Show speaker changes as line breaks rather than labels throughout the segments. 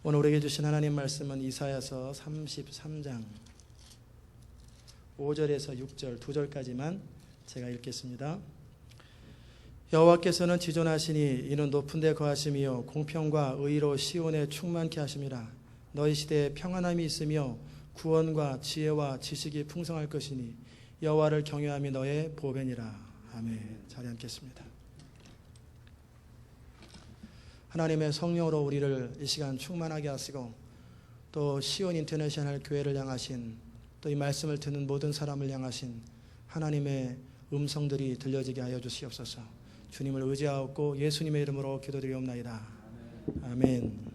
오늘 우리에게 주신 하나님 말씀은 이사야서 33장 5절에서 6절 2절까지만 제가 읽겠습니다. 여호와께서는 지존하시니 이는 높은 데 거하심이요 공평과 의로 시온에 충만케 하심이라. 너희 시대에 평안함이 있으며 구원과 지혜와 지식이 풍성할 것이니 여호와를 경외함이 너의 보배니라. 아멘. 자리 앉겠습니다. 하나님의 성령으로 우리를 이 시간 충만하게 하시고 또 시온 인터내셔널 교회를 향하신 또 이 말씀을 듣는 모든 사람을 향하신 하나님의 음성들이 들려지게 하여 주시옵소서. 주님을 의지하옵고 예수님의 이름으로 기도드리옵나이다. 아멘.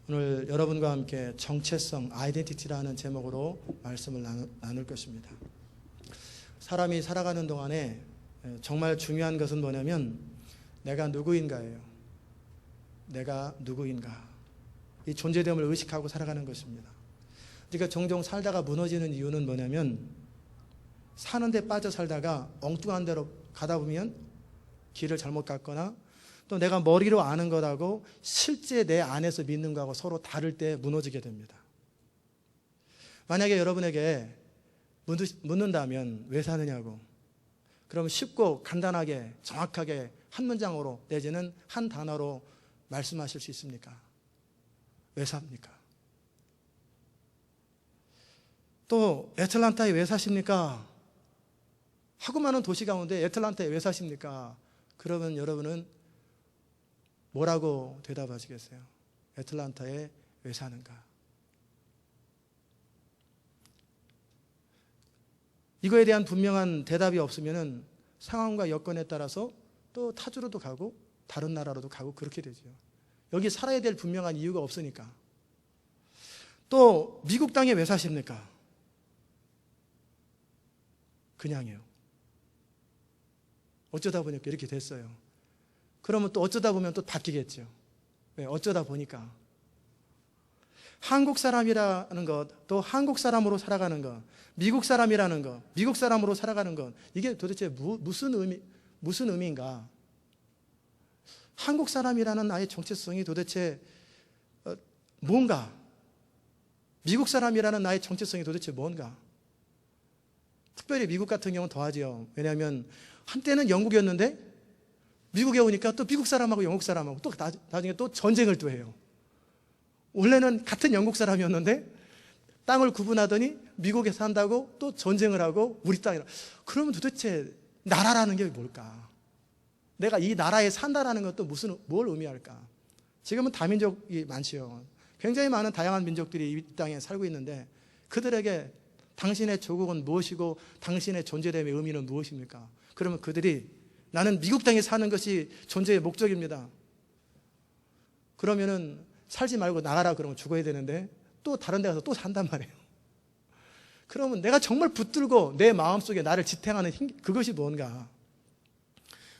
오늘 여러분과 함께 정체성, 아이덴티티라는 제목으로 말씀을 나눌 것입니다. 사람이 살아가는 동안에 정말 중요한 것은 뭐냐면 내가 누구인가예요. 내가 누구인가. 이 존재됨을 의식하고 살아가는 것입니다. 그러니까 종종 살다가 무너지는 이유는 뭐냐면 사는 데 빠져 살다가 엉뚱한 데로 가다 보면 길을 잘못 갔거나 또 내가 머리로 아는 것하고 실제 내 안에서 믿는 것하고 서로 다를 때 무너지게 됩니다. 만약에 여러분에게 묻는다면 왜 사느냐고, 그럼 쉽고 간단하게 정확하게 한 문장으로 내지는 한 단어로 말씀하실 수 있습니까? 왜 삽니까? 또 애틀란타에 왜 사십니까? 하고 많은 도시 가운데 애틀란타에 왜 사십니까? 그러면 여러분은 뭐라고 대답하시겠어요? 애틀란타에 왜 사는가? 이거에 대한 분명한 대답이 없으면 상황과 여건에 따라서 또 타주로도 가고 다른 나라로도 가고 그렇게 되죠. 여기 살아야 될 분명한 이유가 없으니까. 또 미국 땅에 왜 사십니까? 그냥요. 어쩌다 보니까 이렇게 됐어요. 그러면 또 어쩌다 보면 또 바뀌겠죠. 왜? 어쩌다 보니까. 한국 사람이라는 것, 또 한국 사람으로 살아가는 것, 미국 사람이라는 것, 미국 사람으로 살아가는 것, 이게 도대체 무슨 의미인가? 한국 사람이라는 나의 정체성이 도대체 뭔가? 미국 사람이라는 나의 정체성이 도대체 뭔가? 특별히 미국 같은 경우는 더하죠. 왜냐하면 한때는 영국이었는데 미국에 오니까 또 미국 사람하고 영국 사람하고 또 나중에 또 전쟁을 또 해요. 원래는 같은 영국 사람이었는데 땅을 구분하더니 미국에 산다고 또 전쟁을 하고 우리 땅이라. 그러면 도대체 나라라는 게 뭘까? 내가 이 나라에 산다라는 것도 뭘 의미할까? 지금은 다민족이 많지요. 굉장히 많은 다양한 민족들이 이 땅에 살고 있는데 그들에게 당신의 조국은 무엇이고 당신의 존재됨의 의미는 무엇입니까? 그러면 그들이 나는 미국 땅에 사는 것이 존재의 목적입니다. 그러면은 살지 말고 나가라 그러면 죽어야 되는데 또 다른 데 가서 또 산단 말이에요. 그러면 내가 정말 붙들고 내 마음속에 나를 지탱하는 그것이 뭔가?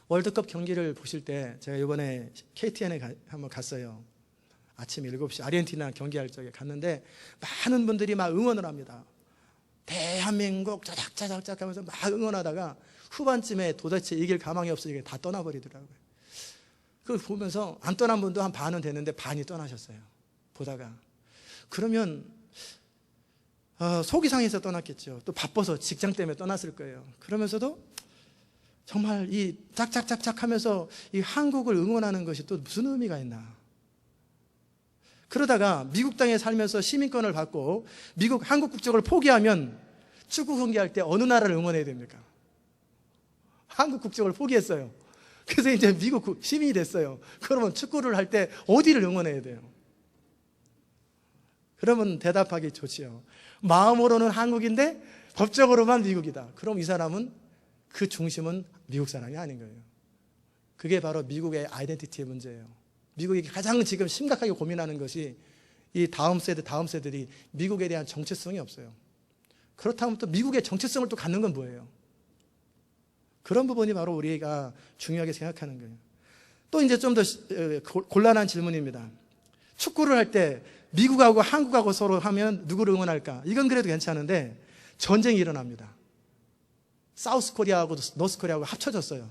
월드컵 경기를 보실 때 제가 이번에 KTN에 한번 갔어요. 아침 7시 아르헨티나 경기할 적에 갔는데 많은 분들이 막 응원을 합니다. 대한민국 짜작짜작 하면서 막 응원하다가 후반쯤에 도대체 이길 가망이 없으니까 다 떠나버리더라고요. 그걸 보면서 안 떠난 분도 한 반은 됐는데 반이 떠나셨어요. 보다가. 그러면 속이 상해서 떠났겠죠. 또 바빠서 직장 때문에 떠났을 거예요. 그러면서도 정말 이 짝짝짝짝 하면서 이 한국을 응원하는 것이 또 무슨 의미가 있나. 그러다가 미국 땅에 살면서 시민권을 받고 한국 국적을 포기하면 축구 경기할 때 어느 나라를 응원해야 됩니까? 한국 국적을 포기했어요. 그래서 이제 미국 시민이 됐어요. 그러면 축구를 할 때 어디를 응원해야 돼요? 그러면 대답하기 좋지요. 마음으로는 한국인데 법적으로만 미국이다. 그럼 이 사람은 그 중심은 미국 사람이 아닌 거예요. 그게 바로 미국의 아이덴티티의 문제예요. 미국이 가장 지금 심각하게 고민하는 것이 이 다음 세대들이 미국에 대한 정체성이 없어요. 그렇다면 또 미국의 정체성을 또 갖는 건 뭐예요? 그런 부분이 바로 우리가 중요하게 생각하는 거예요. 또 이제 좀 더 곤란한 질문입니다. 축구를 할 때 미국하고 한국하고 서로 하면 누구를 응원할까? 이건 그래도 괜찮은데 전쟁이 일어납니다. 사우스 코리아하고 노스 코리아하고 합쳐졌어요.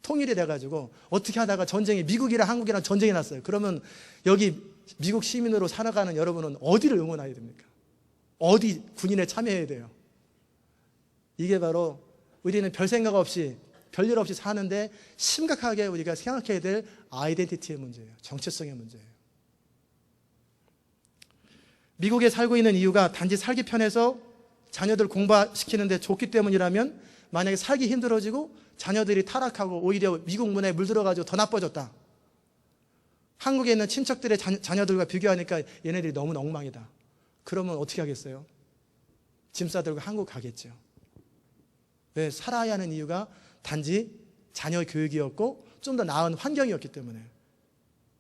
통일이 돼가지고 어떻게 하다가 미국이랑 한국이랑 전쟁이 났어요. 그러면 여기 미국 시민으로 살아가는 여러분은 어디를 응원해야 됩니까? 어디 군인에 참여해야 돼요? 이게 바로 우리는 별 생각 없이 별일 없이 사는데 심각하게 우리가 생각해야 될 아이덴티티의 문제예요. 정체성의 문제예요. 미국에 살고 있는 이유가 단지 살기 편해서 자녀들 공부시키는데 좋기 때문이라면, 만약에 살기 힘들어지고 자녀들이 타락하고 오히려 미국 문화에 물들어가지고 더 나빠졌다, 한국에 있는 친척들의 자녀들과 비교하니까 얘네들이 너무 엉망이다, 그러면 어떻게 하겠어요? 짐 싸들고 한국 가겠죠. 왜? 살아야 하는 이유가 단지 자녀 교육이었고 좀 더 나은 환경이었기 때문에.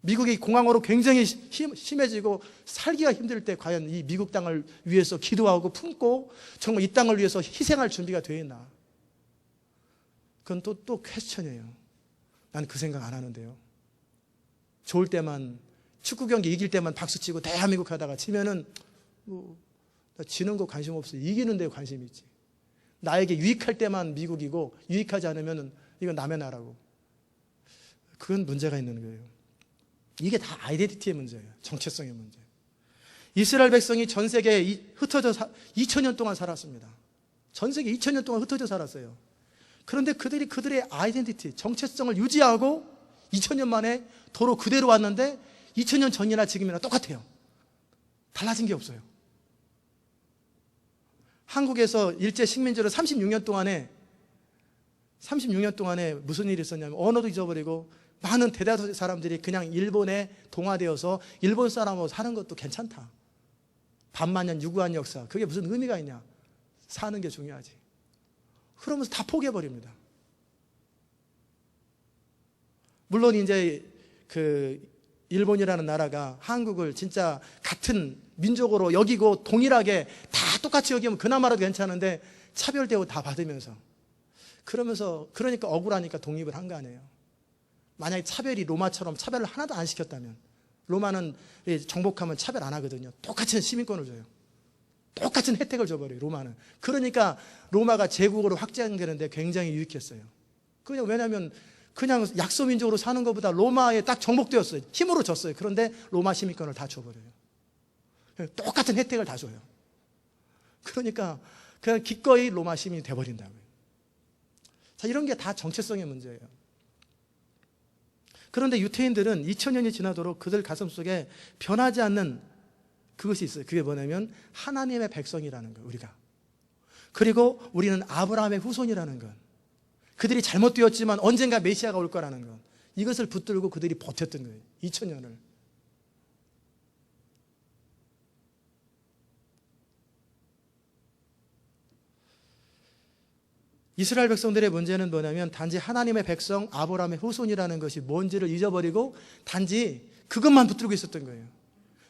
미국이 공항으로 굉장히 심해지고 살기가 힘들 때 과연 이 미국 땅을 위해서 기도하고 품고 정말 이 땅을 위해서 희생할 준비가 되어 있나? 그건 또 퀘스천이에요. 난 그 생각 안 하는데요. 좋을 때만, 축구 경기 이길 때만 박수치고 대한민국 하다가 지면은 나 지는 거 관심 없어. 이기는 데 관심이 있지. 나에게 유익할 때만 미국이고 유익하지 않으면 이건 남의 나라고. 그건 문제가 있는 거예요. 이게 다 아이덴티티의 문제예요. 정체성의 문제. 이스라엘 백성이 전 세계에 흩어져 2000년 동안 살았습니다. 전 세계 2000년 동안 흩어져 살았어요. 그런데 그들의 아이덴티티, 정체성을 유지하고 2000년 만에 도로 그대로 왔는데 2000년 전이나 지금이나 똑같아요. 달라진 게 없어요. 한국에서 일제 식민지로 36년 동안에 무슨 일이 있었냐면 언어도 잊어버리고 많은 대다수 사람들이 그냥 일본에 동화되어서 일본 사람하고 사는 것도 괜찮다. 반만년 유구한 역사, 그게 무슨 의미가 있냐? 사는 게 중요하지. 그러면서 다 포기해버립니다. 물론 이제 그 일본이라는 나라가 한국을 진짜 같은 민족으로 여기고 동일하게 다 똑같이 여기면 그나마라도 괜찮은데 차별 대우 다 받으면서, 그러니까 억울하니까 독립을 한 거 아니에요. 만약에 차별이 로마처럼 차별을 하나도 안 시켰다면, 로마는 정복하면 차별 안 하거든요. 똑같은 시민권을 줘요. 똑같은 혜택을 줘버려요, 로마는. 그러니까 로마가 제국으로 확장되는데 굉장히 유익했어요. 왜냐하면 그냥 약소민족으로 사는 것보다 로마에 딱 정복되었어요. 힘으로 졌어요. 그런데 로마 시민권을 다 줘버려요. 똑같은 혜택을 다 줘요. 그러니까 그냥 기꺼이 로마 시민이 돼버린다고요. 자, 이런 게 다 정체성의 문제예요. 그런데 유태인들은 2000년이 지나도록 그들 가슴속에 변하지 않는 그것이 있어요. 그게 뭐냐면 하나님의 백성이라는 거, 우리가. 그리고 우리는 아브라함의 후손이라는 것. 그들이 잘못되었지만 언젠가 메시아가 올 거라는 것. 이것을 붙들고 그들이 버텼던 거예요. 2000년을. 이스라엘 백성들의 문제는 뭐냐면 단지 하나님의 백성 아브라함의 후손이라는 것이 뭔지를 잊어버리고 단지 그것만 붙들고 있었던 거예요.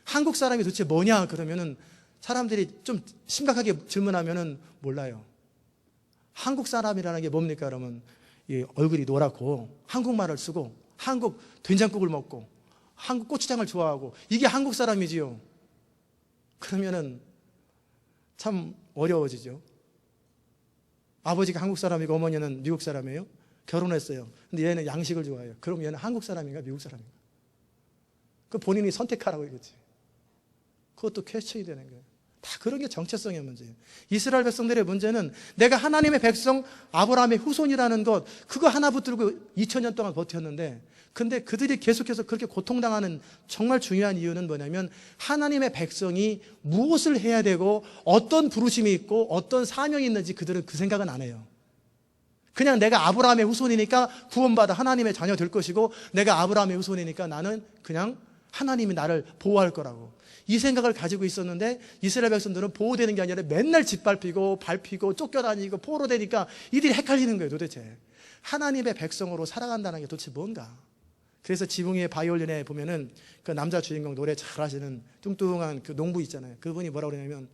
한국 사람이 도대체 뭐냐 그러면은 사람들이 좀 심각하게 질문하면은 몰라요. 한국 사람이라는 게 뭡니까? 그러면 얼굴이 노랗고 한국말을 쓰고 한국 된장국을 먹고 한국 고추장을 좋아하고 이게 한국 사람이지요. 그러면은 참 어려워지죠. 아버지가 한국 사람이고 어머니는 미국 사람이에요. 결혼했어요. 근데 얘는 양식을 좋아해요. 그럼 얘는 한국 사람인가 미국 사람인가? 그 본인이 선택하라고 이거지. 그것도 퀘스천이 되는 거예요. 다 그런 게 정체성의 문제예요. 이스라엘 백성들의 문제는 내가 하나님의 백성 아브라함의 후손이라는 것, 그거 하나 붙들고 2000년 동안 버텼는데, 근데 그들이 계속해서 그렇게 고통당하는 정말 중요한 이유는 뭐냐면 하나님의 백성이 무엇을 해야 되고 어떤 부르심이 있고 어떤 사명이 있는지 그들은 그 생각은 안 해요. 그냥 내가 아브라함의 후손이니까 구원받아 하나님의 자녀 될 것이고, 내가 아브라함의 후손이니까 나는 그냥 하나님이 나를 보호할 거라고, 이 생각을 가지고 있었는데, 이스라엘 백성들은 보호되는 게 아니라 맨날 짓밟히고 밟히고 쫓겨다니고 포로되니까 이들이 헷갈리는 거예요. 도대체 하나님의 백성으로 살아간다는 게 도대체 뭔가. 그래서 지붕 위의 바이올린에 보면은 그 남자 주인공 노래 잘하시는 뚱뚱한 그 농부 있잖아요. 그분이 뭐라고 그러냐면,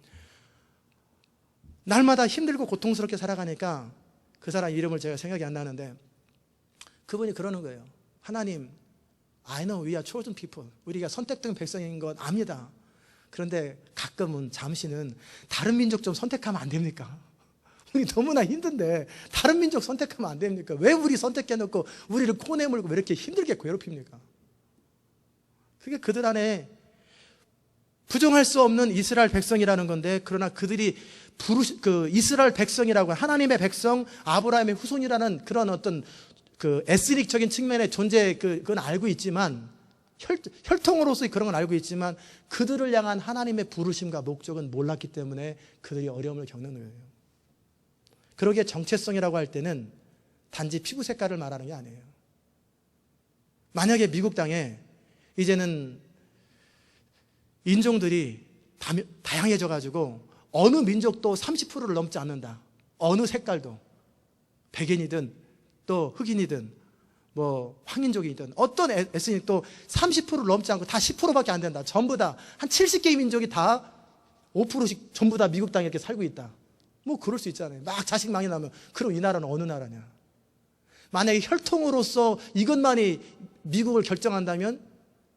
날마다 힘들고 고통스럽게 살아가니까, 그 사람 이름을 제가 생각이 안 나는데 그분이 그러는 거예요. 하나님, I know we are chosen people. 우리가 선택된 백성인 건 압니다. 그런데 가끔은 잠시는 다른 민족 좀 선택하면 안 됩니까? 우리 너무나 힘든데 다른 민족 선택하면 안 됩니까? 왜 우리 선택해놓고 우리를 코내물고 왜 이렇게 힘들게 괴롭힙니까? 그게 그들 안에 부정할 수 없는 이스라엘 백성이라는 건데, 그러나 그들이 이스라엘 백성이라고, 하나님의 백성, 아브라함의 후손이라는 그런 어떤 에스닉적인 측면의 존재, 그건 알고 있지만, 혈통으로서의 그런 건 알고 있지만, 그들을 향한 하나님의 부르심과 목적은 몰랐기 때문에 그들이 어려움을 겪는 거예요. 그러기에 정체성이라고 할 때는 단지 피부 색깔을 말하는 게 아니에요. 만약에 미국 땅에 이제는 인종들이 다양해져 가지고 어느 민족도 30%를 넘지 않는다. 어느 색깔도, 백인이든 또 흑인이든 뭐 황인족이든 어떤 에스닉도 30%를 넘지 않고 다 10%밖에 안 된다. 전부 다 한 70개의 민족이 다 5%씩 전부 다 미국 땅에 이렇게 살고 있다. 뭐 그럴 수 있잖아요. 막 자식 많이 나면. 그럼 이 나라는 어느 나라냐? 만약에 혈통으로서 이것만이 미국을 결정한다면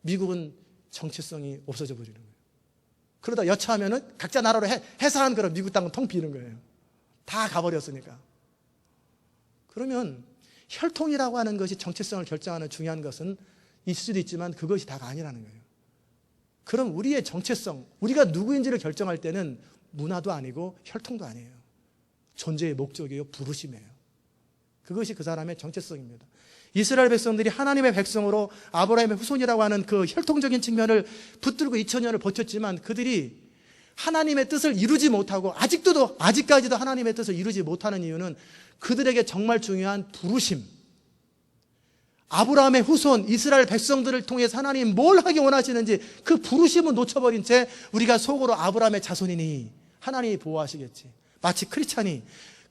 미국은 정체성이 없어져 버리는 거예요. 그러다 여차하면은 각자 나라로 해산한 그런 미국 땅은 텅 비는 거예요. 다 가버렸으니까. 그러면 혈통이라고 하는 것이 정체성을 결정하는 중요한 것은 있을 수도 있지만 그것이 다가 아니라는 거예요. 그럼 우리의 정체성, 우리가 누구인지를 결정할 때는 문화도 아니고 혈통도 아니에요. 존재의 목적이에요. 부르심이에요. 그것이 그 사람의 정체성입니다. 이스라엘 백성들이 하나님의 백성으로 아브라함의 후손이라고 하는 그 혈통적인 측면을 붙들고 2000년을 버텼지만, 그들이 하나님의 뜻을 이루지 못하고 아직까지도 하나님의 뜻을 이루지 못하는 이유는 그들에게 정말 중요한 부르심, 아브라함의 후손 이스라엘 백성들을 통해서 하나님 뭘 하기 원하시는지 그 부르심을 놓쳐버린 채 우리가 속으로 아브라함의 자손이니 하나님이 보호하시겠지, 마치 크리스찬이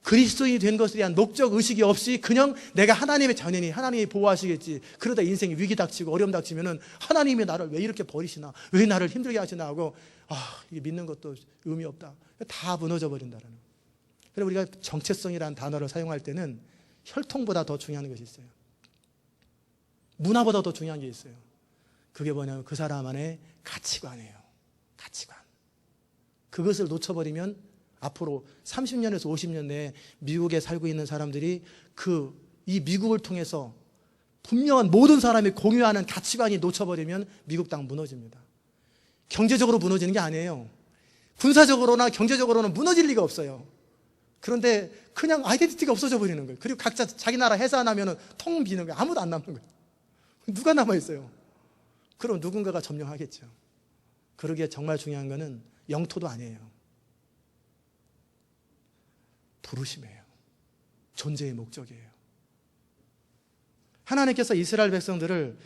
그리스도인이 된 것에 대한 목적 의식이 없이 그냥 내가 하나님의 자녀니 하나님이 보호하시겠지, 그러다 인생에 위기 닥치고 어려움 닥치면은 하나님이 나를 왜 이렇게 버리시나, 왜 나를 힘들게 하시나 하고 이게 믿는 것도 의미 없다, 다 무너져 버린다는. 그래서 우리가 정체성이라는 단어를 사용할 때는 혈통보다 더 중요한 것이 있어요. 문화보다 더 중요한 게 있어요. 그게 뭐냐면 그 사람 안에 가치관이에요. 가치관. 그것을 놓쳐버리면 앞으로 30년에서 50년 내에 미국에 살고 있는 사람들이 이 미국을 통해서 분명한 모든 사람이 공유하는 가치관이 놓쳐버리면 미국 땅 무너집니다. 경제적으로 무너지는 게 아니에요. 군사적으로나 경제적으로는 무너질 리가 없어요. 그런데 그냥 아이덴티티가 없어져 버리는 거예요. 그리고 각자 자기 나라 해산하면 통 비는 거예요. 아무도 안 남는 거예요. 누가 남아있어요? 그럼 누군가가 점령하겠죠. 그러기에 정말 중요한 거는 영토도 아니에요. 부르심이에요. 존재의 목적이에요. 하나님께서 이스라엘 백성들을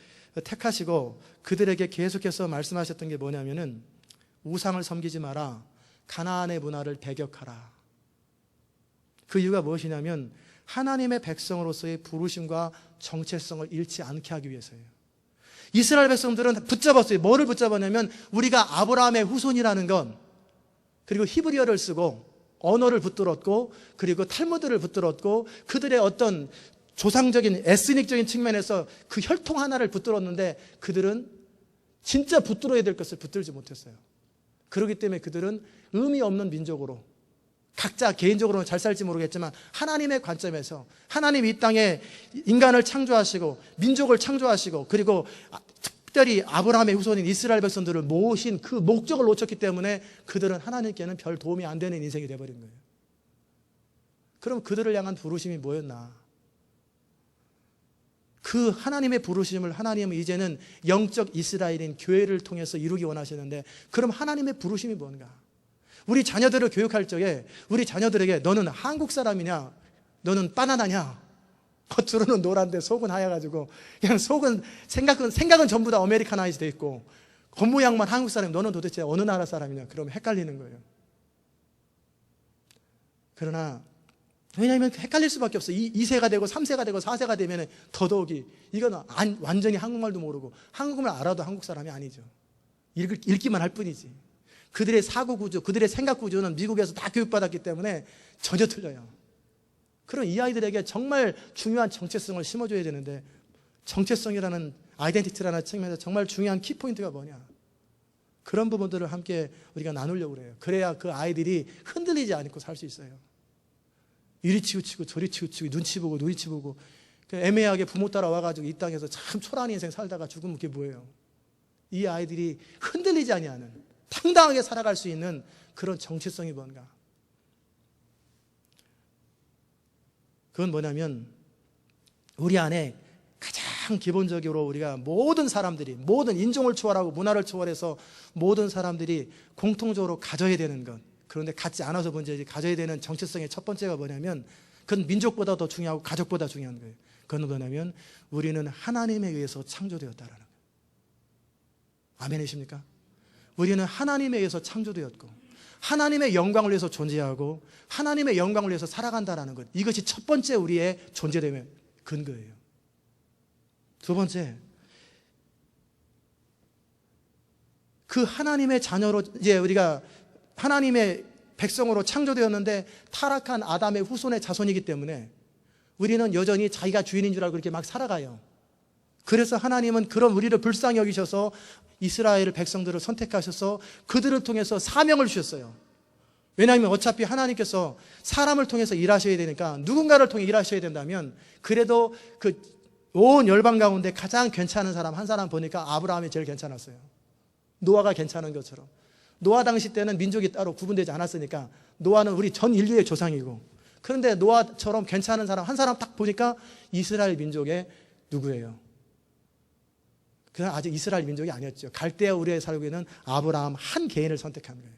택하시고 그들에게 계속해서 말씀하셨던 게 뭐냐면은 우상을 섬기지 마라, 가나안의 문화를 배격하라. 그 이유가 무엇이냐면 하나님의 백성으로서의 부르심과 정체성을 잃지 않게 하기 위해서예요. 이스라엘 백성들은 붙잡았어요. 뭐를 붙잡았냐면 우리가 아브라함의 후손이라는 건, 그리고 히브리어를 쓰고 언어를 붙들었고, 그리고 탈무드를 붙들었고, 그들의 어떤 조상적인 에스닉적인 측면에서 그 혈통 하나를 붙들었는데 그들은 진짜 붙들어야 될 것을 붙들지 못했어요. 그렇기 때문에 그들은 의미 없는 민족으로, 각자 개인적으로는 잘 살지 모르겠지만 하나님의 관점에서 하나님 이 땅에 인간을 창조하시고 민족을 창조하시고 그리고 특별히 아브라함의 후손인 이스라엘 백성들을 모으신 그 목적을 놓쳤기 때문에 그들은 하나님께는 별 도움이 안 되는 인생이 되어버린 거예요. 그럼 그들을 향한 부르심이 뭐였나? 그 하나님의 부르심을 하나님은 이제는 영적 이스라엘인 교회를 통해서 이루기 원하시는데, 그럼 하나님의 부르심이 뭔가? 우리 자녀들을 교육할 적에 우리 자녀들에게 너는 한국 사람이냐, 너는 바나나냐, 겉으로는 노란데 속은 하얘가지고 그냥 속은 생각은 전부 다 아메리카나이즈 돼 있고 겉모양만 한국 사람, 너는 도대체 어느 나라 사람이냐, 그러면 헷갈리는 거예요. 그러나 왜냐하면 헷갈릴 수밖에 없어요. 2세가 되고 3세가 되고 4세가 되면 더더욱이 이건 완전히 한국말도 모르고 한국말 알아도 한국 사람이 아니죠. 읽기만 할 뿐이지. 그들의 사고 구조, 그들의 생각 구조는 미국에서 다 교육받았기 때문에 전혀 틀려요. 그럼 이 아이들에게 정말 중요한 정체성을 심어줘야 되는데, 정체성이라는 아이덴티티라는 측면에서 정말 중요한 키포인트가 뭐냐, 그런 부분들을 함께 우리가 나누려고 그래요. 그래야 그 아이들이 흔들리지 않고 살 수 있어요. 이리 치우치고 저리 치우치고 눈치 보고 눈치 보고 애매하게 부모 따라와가지고 이 땅에서 참 초라한 인생 살다가 죽으면 그게 뭐예요? 이 아이들이 흔들리지 아니하는 당당하게 살아갈 수 있는 그런 정체성이 뭔가? 그건 뭐냐면 우리 안에 가장 기본적으로 우리가 모든 사람들이 모든 인종을 초월하고 문화를 초월해서 모든 사람들이 공통적으로 가져야 되는 것, 그런데 갖지 않아서 문제지 가져야 되는 정체성의 첫 번째가 뭐냐면 그건 민족보다 더 중요하고 가족보다 중요한 거예요. 그건 뭐냐면 우리는 하나님에 의해서 창조되었다라는 거예요. 아멘이십니까? 우리는 하나님에 의해서 창조되었고 하나님의 영광을 위해서 존재하고 하나님의 영광을 위해서 살아간다라는 것, 이것이 첫 번째 우리의 존재됨의 근거예요. 두 번째, 그 하나님의 자녀로 이제 우리가 하나님의 백성으로 창조되었는데 타락한 아담의 후손의 자손이기 때문에 우리는 여전히 자기가 주인인 줄 알고 그렇게 막 살아가요. 그래서 하나님은 그런 우리를 불쌍히 여기셔서 이스라엘 백성들을 선택하셔서 그들을 통해서 사명을 주셨어요. 왜냐하면 어차피 하나님께서 사람을 통해서 일하셔야 되니까 누군가를 통해 일하셔야 된다면 그래도 그 온 열방 가운데 가장 괜찮은 사람 한 사람 보니까 아브라함이 제일 괜찮았어요. 노아가 괜찮은 것처럼. 노아 당시 때는 민족이 따로 구분되지 않았으니까 노아는 우리 전 인류의 조상이고, 그런데 노아처럼 괜찮은 사람 한 사람 딱 보니까 이스라엘 민족의 누구예요? 그냥 아직 이스라엘 민족이 아니었죠. 갈대아 우리에 살고 있는 아브라함 한 개인을 선택한 거예요.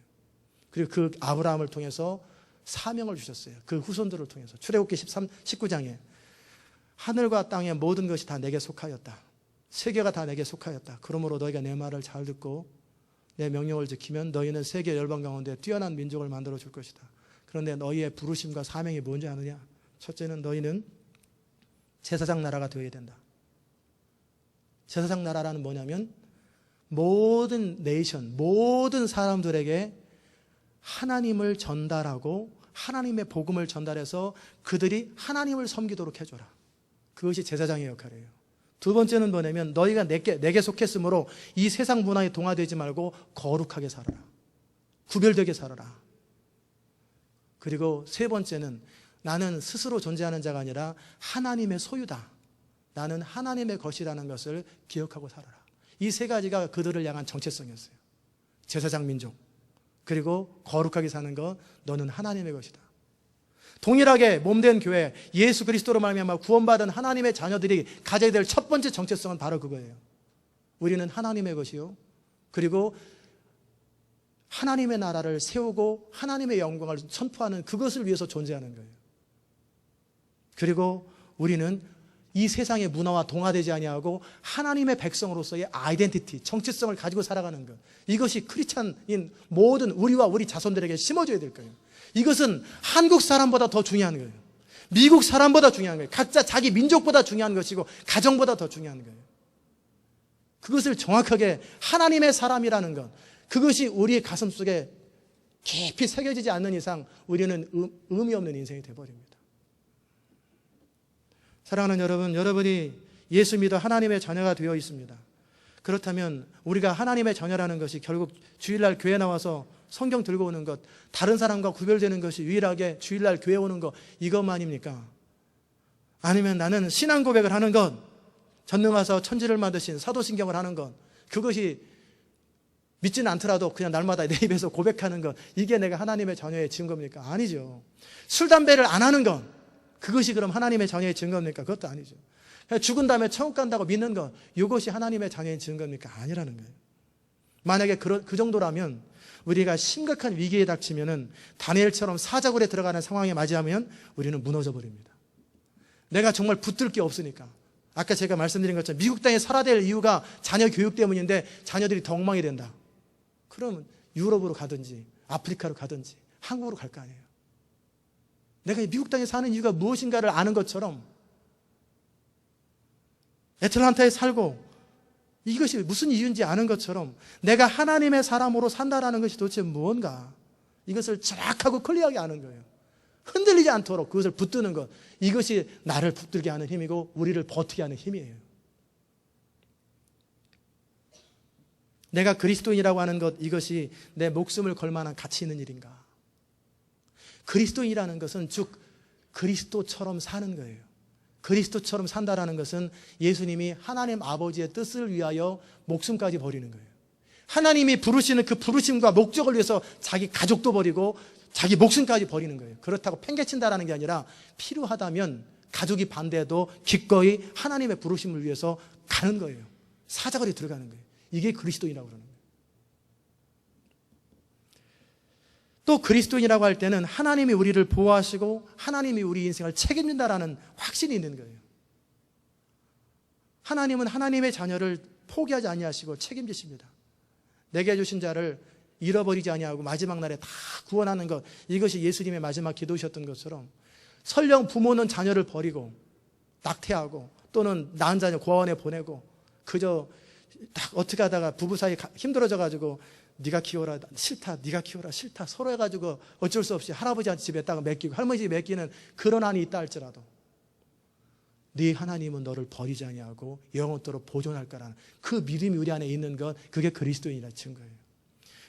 그리고 그 아브라함을 통해서 사명을 주셨어요. 그 후손들을 통해서. 출애굽기 19장에 하늘과 땅의 모든 것이 다 내게 속하였다. 세계가 다 내게 속하였다. 그러므로 너희가 내 말을 잘 듣고 내 명령을 지키면 너희는 세계 열방 가운데 뛰어난 민족을 만들어 줄 것이다. 그런데 너희의 부르심과 사명이 뭔지 아느냐? 첫째는 너희는 제사장 나라가 되어야 된다. 제사장 나라라는 뭐냐면 모든 네이션, 모든 사람들에게 하나님을 전달하고 하나님의 복음을 전달해서 그들이 하나님을 섬기도록 해줘라. 그것이 제사장의 역할이에요. 두 번째는 뭐냐면 너희가 내게 속했으므로 이 세상 문화에 동화되지 말고 거룩하게 살아라. 구별되게 살아라. 그리고 세 번째는 나는 스스로 존재하는 자가 아니라 하나님의 소유다. 나는 하나님의 것이라는 것을 기억하고 살아라. 이 세 가지가 그들을 향한 정체성이었어요. 제사장 민족, 그리고 거룩하게 사는 것, 너는 하나님의 것이다. 동일하게 몸된 교회, 예수 그리스도로 말미암아 구원받은 하나님의 자녀들이 가져야 될 첫 번째 정체성은 바로 그거예요. 우리는 하나님의 것이요, 그리고 하나님의 나라를 세우고 하나님의 영광을 선포하는 그것을 위해서 존재하는 거예요. 그리고 우리는 이 세상의 문화와 동화되지 아니하고 하나님의 백성으로서의 아이덴티티, 정체성을 가지고 살아가는 것, 이것이 크리스찬인 모든 우리와 우리 자손들에게 심어줘야 될 거예요. 이것은 한국 사람보다 더 중요한 거예요. 미국 사람보다 중요한 거예요. 각자 자기 민족보다 중요한 것이고 가정보다 더 중요한 거예요. 그것을 정확하게 하나님의 사람이라는 것, 그것이 우리의 가슴 속에 깊이 새겨지지 않는 이상 우리는 의미 없는 인생이 되어버립니다. 사랑하는 여러분, 여러분이 예수 믿어 하나님의 자녀가 되어 있습니다. 그렇다면 우리가 하나님의 자녀라는 것이 결국 주일날 교회 나와서 성경 들고 오는 것, 다른 사람과 구별되는 것이 유일하게 주일날 교회 오는 것, 이것만입니까? 아니면 나는 신앙 고백을 하는 것, 전능하사 천지를 만드신 사도신경을 하는 것, 그것이 믿지는 않더라도 그냥 날마다 내 입에서 고백하는 것, 이게 내가 하나님의 자녀의 증거입니까? 아니죠. 술, 담배를 안 하는 것, 그것이 그럼 하나님의 자녀의 증거입니까? 그것도 아니죠. 죽은 다음에 천국 간다고 믿는 것, 이것이 하나님의 자녀의 증거입니까? 아니라는 거예요. 만약에 그 정도라면 우리가 심각한 위기에 닥치면은 다니엘처럼 사자굴에 들어가는 상황에 맞이하면 우리는 무너져 버립니다. 내가 정말 붙들 게 없으니까. 아까 제가 말씀드린 것처럼 미국 땅에 살아야 될 이유가 자녀 교육 때문인데 자녀들이 더 엉망이 된다. 그러면 유럽으로 가든지 아프리카로 가든지 한국으로 갈 거 아니에요. 내가 미국 땅에 사는 이유가 무엇인가를 아는 것처럼 애틀란타에 살고 이것이 무슨 이유인지 아는 것처럼 내가 하나님의 사람으로 산다라는 것이 도대체 무언가, 이것을 정확하고 클리어하게 아는 거예요. 흔들리지 않도록 그것을 붙드는 것, 이것이 나를 붙들게 하는 힘이고 우리를 버티게 하는 힘이에요. 내가 그리스도인이라고 하는 것, 이것이 내 목숨을 걸 만한 가치 있는 일인가? 그리스도인이라는 것은 즉 그리스도처럼 사는 거예요. 그리스도처럼 산다라는 것은 예수님이 하나님 아버지의 뜻을 위하여 목숨까지 버리는 거예요. 하나님이 부르시는 그 부르심과 목적을 위해서 자기 가족도 버리고 자기 목숨까지 버리는 거예요. 그렇다고 팽개친다라는 게 아니라 필요하다면 가족이 반대해도 기꺼이 하나님의 부르심을 위해서 가는 거예요. 사자굴에 들어가는 거예요. 이게 그리스도인이라고 그러는 거예요. 또 그리스도인이라고 할 때는 하나님이 우리를 보호하시고 하나님이 우리 인생을 책임진다라는 확신이 있는 거예요. 하나님은 하나님의 자녀를 포기하지 아니하시고 책임지십니다. 내게 주신 자를 잃어버리지 아니하고 마지막 날에 다 구원하는 것, 이것이 예수님의 마지막 기도이셨던 것처럼 설령 부모는 자녀를 버리고 낙태하고 또는 낳은 자녀 고아원에 보내고 그저 어떻게 하다가 부부 사이 힘들어져 가지고 네가 키워라, 싫다, 네가 키워라, 싫다 서로 해가지고 어쩔 수 없이 할아버지한테 집에다가 맡기고 할머니 집에 맡기는 그런 안이 있다 할지라도 네 하나님은 너를 버리지 아니하고 영원토록 보존할 거라는 그 믿음이 우리 안에 있는 것, 그게 그리스도인이라는 증거예요.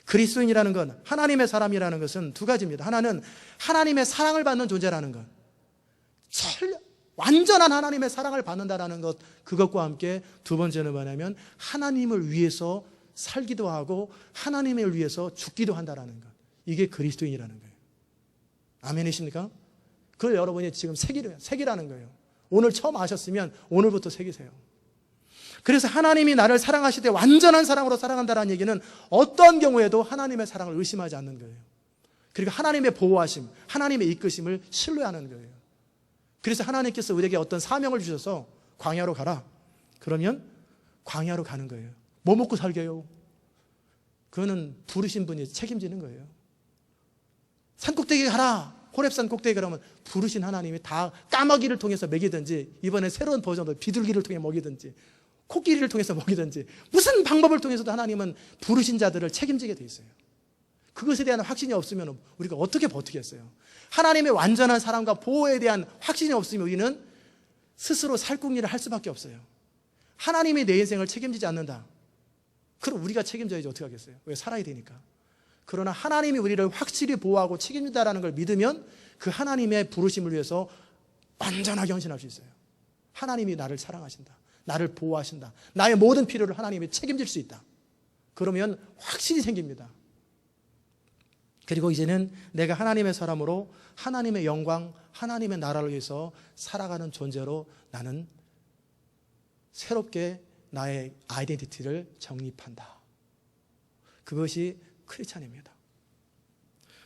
그리스도인이라는 건, 하나님의 사람이라는 것은 두 가지입니다. 하나는 하나님의 사랑을 받는 존재라는 것, 완전한 하나님의 사랑을 받는다라는 것, 그것과 함께 두 번째는 뭐냐면 하나님을 위해서 살기도 하고 하나님을 위해서 죽기도 한다라는 것, 이게 그리스도인이라는 거예요. 아멘이십니까? 그걸 여러분이 지금 새기라는 거예요. 오늘 처음 아셨으면 오늘부터 새기세요. 그래서 하나님이 나를 사랑하실 때 완전한 사랑으로 사랑한다는 얘기는 어떤 경우에도 하나님의 사랑을 의심하지 않는 거예요. 그리고 하나님의 보호하심, 하나님의 이끄심을 신뢰하는 거예요. 그래서 하나님께서 우리에게 어떤 사명을 주셔서 광야로 가라, 그러면 광야로 가는 거예요. 뭐 먹고 살게요? 그거는 부르신 분이 책임지는 거예요. 산꼭대기 가라, 호렙산 꼭대기 가라면 부르신 하나님이 다 까마귀를 통해서 먹이든지, 이번에 새로운 버전으로 비둘기를 통해 먹이든지, 코끼리를 통해서 먹이든지, 무슨 방법을 통해서도 하나님은 부르신 자들을 책임지게 돼 있어요. 그것에 대한 확신이 없으면 우리가 어떻게 버티겠어요? 하나님의 완전한 사랑과 보호에 대한 확신이 없으면 우리는 스스로 살궁리를 할 수밖에 없어요. 하나님이 내 인생을 책임지지 않는다, 그럼 우리가 책임져야지 어떻게 하겠어요? 왜? 살아야 되니까. 그러나 하나님이 우리를 확실히 보호하고 책임진다라는 걸 믿으면 그 하나님의 부르심을 위해서 완전하게 헌신할 수 있어요. 하나님이 나를 사랑하신다, 나를 보호하신다, 나의 모든 필요를 하나님이 책임질 수 있다. 그러면 확신이 생깁니다. 그리고 이제는 내가 하나님의 사람으로 하나님의 영광, 하나님의 나라를 위해서 살아가는 존재로 나는 새롭게 나의 아이덴티티를 정립한다. 그것이 크리스찬입니다.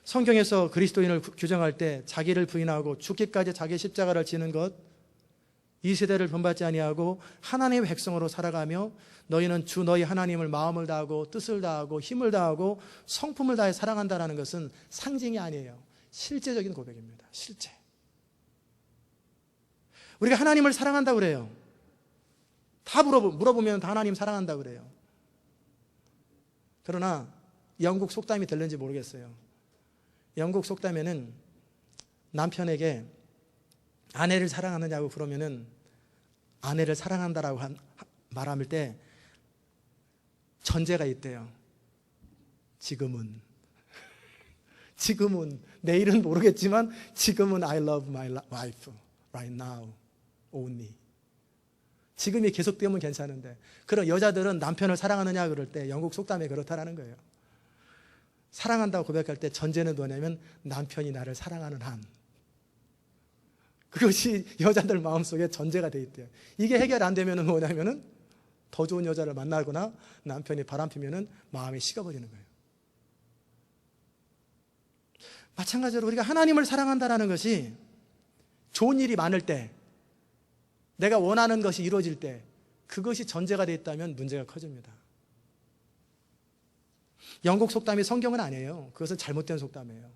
성경에서 그리스도인을 규정할 때 자기를 부인하고 죽기까지 자기 십자가를 지는 것, 이 세대를 본받지 아니하고 하나님의 백성으로 살아가며 너희는 주 너희 하나님을 마음을 다하고 뜻을 다하고 힘을 다하고 성품을 다해 사랑한다는 것은 상징이 아니에요. 실제적인 고백입니다. 실제. 우리가 하나님을 사랑한다고 그래요. 다 물어보면 다 하나님 사랑한다고 그래요. 그러나 영국 속담이 들렸는지 모르겠어요. 영국 속담에는 남편에게 아내를 사랑하느냐고 그러면은 아내를 사랑한다라고 말할 때 전제가 있대요. 지금은 내일은 모르겠지만 지금은 I love my wife right now only. 지금이 계속되면 괜찮은데, 그런 여자들은 남편을 사랑하느냐 그럴 때 영국 속담에 그렇다라는 거예요. 사랑한다고 고백할 때 전제는 뭐냐면 남편이 나를 사랑하는 한, 그것이 여자들 마음속에 전제가 돼 있대요. 이게 해결 안 되면 뭐냐면은 더 좋은 여자를 만나거나 남편이 바람피면은 마음이 식어버리는 거예요. 마찬가지로 우리가 하나님을 사랑한다는 것이 좋은 일이 많을 때, 내가 원하는 것이 이루어질 때, 그것이 전제가 되어 있다면 문제가 커집니다. 영국 속담이 성경은 아니에요. 그것은 잘못된 속담이에요.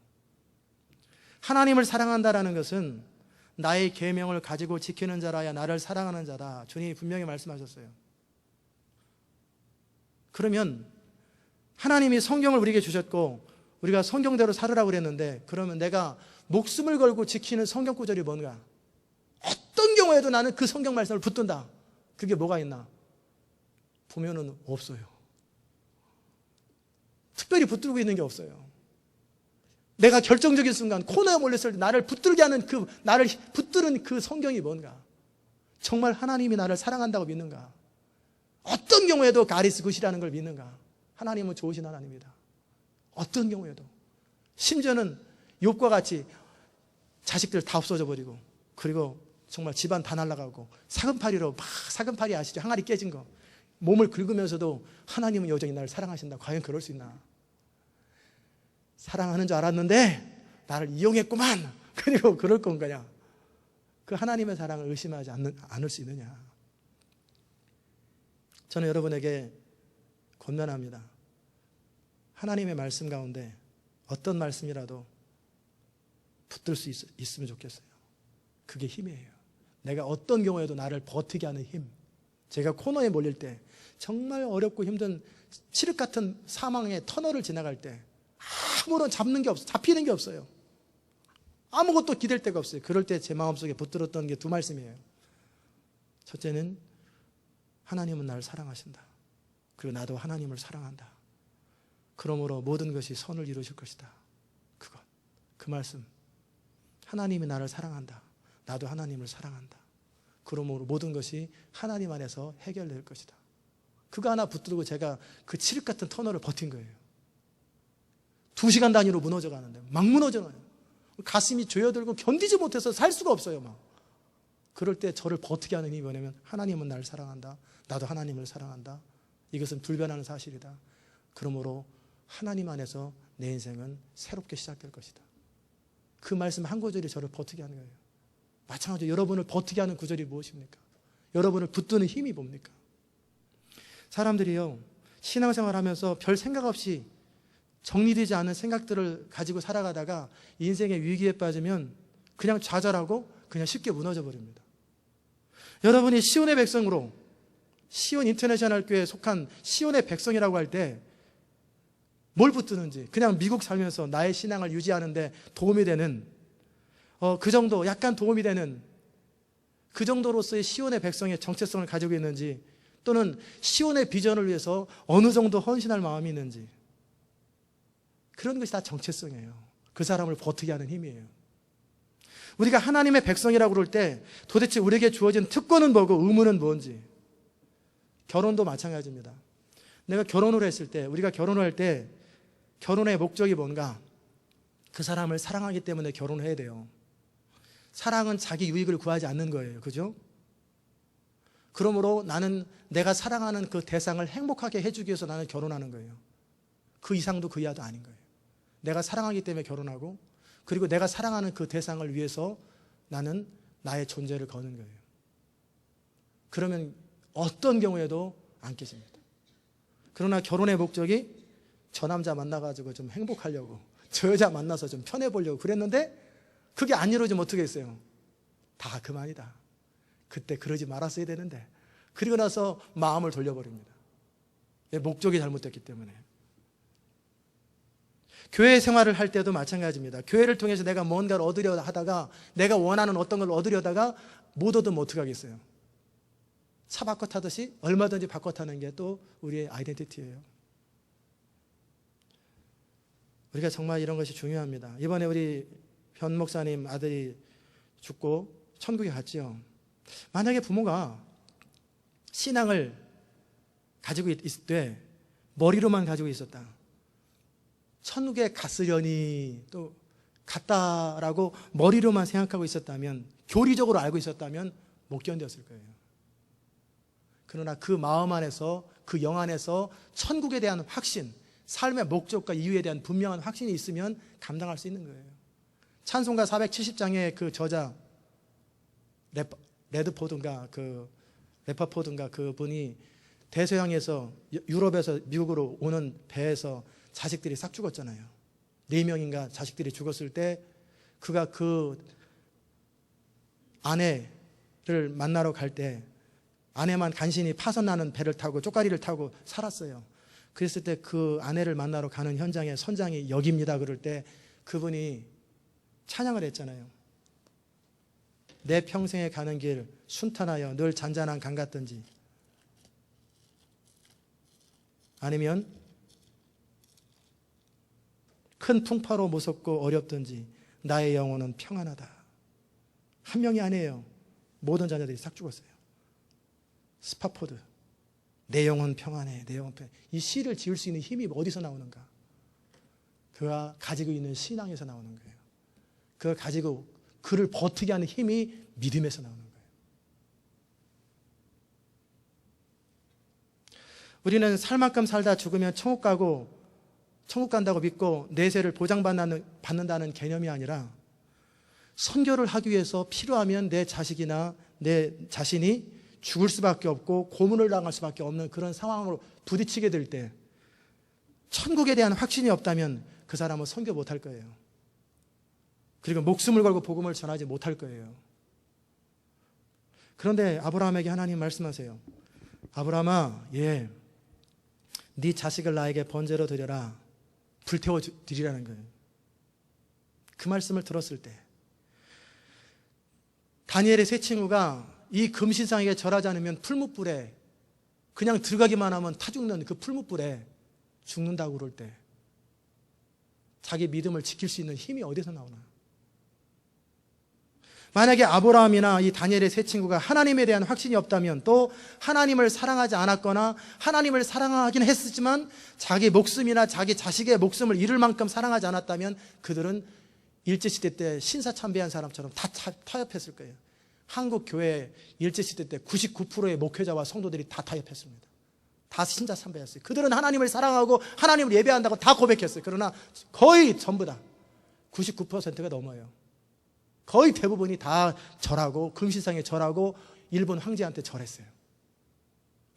하나님을 사랑한다는 것은 나의 계명을 가지고 지키는 자라야 나를 사랑하는 자다. 주님이 분명히 말씀하셨어요. 그러면 하나님이 성경을 우리에게 주셨고 우리가 성경대로 살으라고 그랬는데, 그러면 내가 목숨을 걸고 지키는 성경 구절이 뭔가? 어떤 경우에도 나는 그 성경 말씀을 붙든다. 그게 뭐가 있나? 보면은 없어요. 특별히 붙들고 있는 게 없어요. 내가 결정적인 순간 코너에 몰렸을 때 나를 붙들게 하는 나를 붙드는 그 성경이 뭔가? 정말 하나님이 나를 사랑한다고 믿는가? 어떤 경우에도 God is good이라는 걸 믿는가? 하나님은 좋으신 하나님이다. 어떤 경우에도. 심지어는 욥과 같이 자식들 다 없어져 버리고, 그리고 정말 집안 다 날아가고, 사금팔이 아시죠? 항아리 깨진 거. 몸을 긁으면서도 하나님은 여전히 나를 사랑하신다. 과연 그럴 수 있나? 사랑하는 줄 알았는데 나를 이용했구만. 그리고 그럴 건가냐? 그 하나님의 사랑을 의심하지 않을 수 있느냐? 저는 여러분에게 권면합니다. 하나님의 말씀 가운데 어떤 말씀이라도 붙들 수 있으면 좋겠어요. 그게 힘이에요. 내가 어떤 경우에도 나를 버티게 하는 힘. 제가 코너에 몰릴 때, 정말 어렵고 힘든 칠흑 같은 사망의 터널을 지나갈 때 아무런 잡히는 게 없어요. 아무것도 기댈 데가 없어요. 그럴 때 제 마음속에 붙들었던 게 두 말씀이에요. 첫째는 하나님은 나를 사랑하신다. 그리고 나도 하나님을 사랑한다. 그러므로 모든 것이 선을 이루실 것이다. 그 말씀. 하나님이 나를 사랑한다. 나도 하나님을 사랑한다. 그러므로 모든 것이 하나님 안에서 해결될 것이다. 그거 하나 붙들고 제가 그 칠흑 같은 터널을 버틴 거예요. 2시간 단위로 무너져 가는데 막 무너져요. 가슴이 죄어들고 견디지 못해서 살 수가 없어요. 막. 그럴 때 저를 버티게 하는 힘이 뭐냐면 하나님은 나를 사랑한다. 나도 하나님을 사랑한다. 이것은 불변하는 사실이다. 그러므로 하나님 안에서 내 인생은 새롭게 시작될 것이다. 그 말씀 한 구절이 저를 버티게 하는 거예요. 마찬가지로 여러분을 버티게 하는 구절이 무엇입니까? 여러분을 붙드는 힘이 뭡니까? 사람들이요, 신앙생활 하면서 별 생각 없이 정리되지 않은 생각들을 가지고 살아가다가 인생의 위기에 빠지면 그냥 좌절하고 그냥 쉽게 무너져 버립니다. 여러분이 시온의 백성으로, 시온 인터내셔널 교회에 속한 시온의 백성이라고 할 때 뭘 붙드는지, 그냥 미국 살면서 나의 신앙을 유지하는데 도움이 되는 그 정도, 약간 도움이 되는 그 정도로서의 시온의 백성의 정체성을 가지고 있는지, 또는 시온의 비전을 위해서 어느 정도 헌신할 마음이 있는지, 그런 것이 다 정체성이에요. 그 사람을 버티게 하는 힘이에요. 우리가 하나님의 백성이라고 그럴 때 도대체 우리에게 주어진 특권은 뭐고 의무는 뭔지. 결혼도 마찬가지입니다. 내가 결혼을 했을 때, 우리가 결혼을 할 때 결혼의 목적이 뭔가? 그 사람을 사랑하기 때문에 결혼해야 돼요. 사랑은 자기 유익을 구하지 않는 거예요. 그죠? 그러므로 나는 내가 사랑하는 그 대상을 행복하게 해주기 위해서 나는 결혼하는 거예요. 그 이상도 그 이하도 아닌 거예요. 내가 사랑하기 때문에 결혼하고, 그리고 내가 사랑하는 그 대상을 위해서 나는 나의 존재를 거는 거예요. 그러면 어떤 경우에도 안 깨집니다. 그러나 결혼의 목적이 저 남자 만나가지고 좀 행복하려고, 저 여자 만나서 좀 편해보려고 그랬는데 그게 안 이루어지면 어떻게 했어요? 다 그만이다. 그때 그러지 말았어야 되는데. 그리고 나서 마음을 돌려버립니다. 목적이 잘못됐기 때문에. 교회 생활을 할 때도 마찬가지입니다. 교회를 통해서 내가 뭔가를 얻으려 하다가, 내가 원하는 어떤 걸 얻으려다가 못 얻으면 어떻게 하겠어요? 차 바꿔 타듯이 얼마든지 바꿔 타는 게 또 우리의 아이덴티티예요. 우리가 정말 이런 것이 중요합니다. 이번에 우리 변 목사님 아들이 죽고 천국에 갔지요. 만약에 부모가 신앙을 가지고 있을 때 머리로만 가지고 있었다, 천국에 갔으려니 또 갔다라고 머리로만 생각하고 있었다면, 교리적으로 알고 있었다면 못 견뎠을 거예요. 그러나 그 마음 안에서, 그 영 안에서 천국에 대한 확신, 삶의 목적과 이유에 대한 분명한 확신이 있으면 감당할 수 있는 거예요. 찬송가 470장의 그 저자 레퍼포드인가 그분이 대서양에서, 유럽에서 미국으로 오는 배에서 자식들이 싹 죽었잖아요. 4명인가 자식들이 죽었을 때 그가 그 아내를 만나러 갈 때 아내만 간신히 파손나는 배를 타고 쪽가리를 타고 살았어요. 그랬을 때 그 아내를 만나러 가는 현장에 선장이 여기입니다 그럴 때 그분이 찬양을 했잖아요. 내 평생에 가는 길 순탄하여 늘 잔잔한 강 같든지, 아니면 큰 풍파로 무섭고 어렵든지 나의 영혼은 평안하다. 한 명이 아니에요. 모든 자녀들이 싹 죽었어요. 스파포드. 내 영혼 평안해. 내 영혼 평안해. 이 시를 지을 수 있는 힘이 어디서 나오는가? 그가 가지고 있는 신앙에서 나오는 거예요. 그걸 가지고 그를 버티게 하는 힘이 믿음에서 나오는 거예요. 우리는 살 만큼 살다 죽으면 천국 가고 천국 간다고 믿고 내세를 보장받는다는 개념이 아니라 선교를 하기 위해서 필요하면 내 자식이나 내 자신이 죽을 수밖에 없고 고문을 당할 수밖에 없는 그런 상황으로 부딪히게 될 때 천국에 대한 확신이 없다면 그 사람은 선교 못할 거예요. 그리고 목숨을 걸고 복음을 전하지 못할 거예요. 그런데 아브라함에게 하나님 말씀하세요. 아브라함아, 네 자식을 나에게 번제로 드려라. 불태워 드리라는 거예요. 그 말씀을 들었을 때 다니엘의 세 친구가 이 금신상에게 절하지 않으면 풀무불에 그냥 들어가기만 하면 타 죽는 그 풀무불에 죽는다고 그럴 때 자기 믿음을 지킬 수 있는 힘이 어디서 나오나? 만약에 아브라함이나 이 다니엘의 세 친구가 하나님에 대한 확신이 없다면 또 하나님을 사랑하지 않았거나 하나님을 사랑하긴 했지만 자기 목숨이나 자기 자식의 목숨을 잃을 만큼 사랑하지 않았다면 그들은 일제시대 때 신사참배한 사람처럼 다 타협했을 거예요. 한국 교회 일제시대 때 99%의 목회자와 성도들이 다 타협했습니다. 다 신사참배했어요. 그들은 하나님을 사랑하고 하나님을 예배한다고 다 고백했어요. 그러나 거의 전부 다 99%가 넘어요. 거의 대부분이 다 절하고 금신상에 절하고 일본 황제한테 절했어요.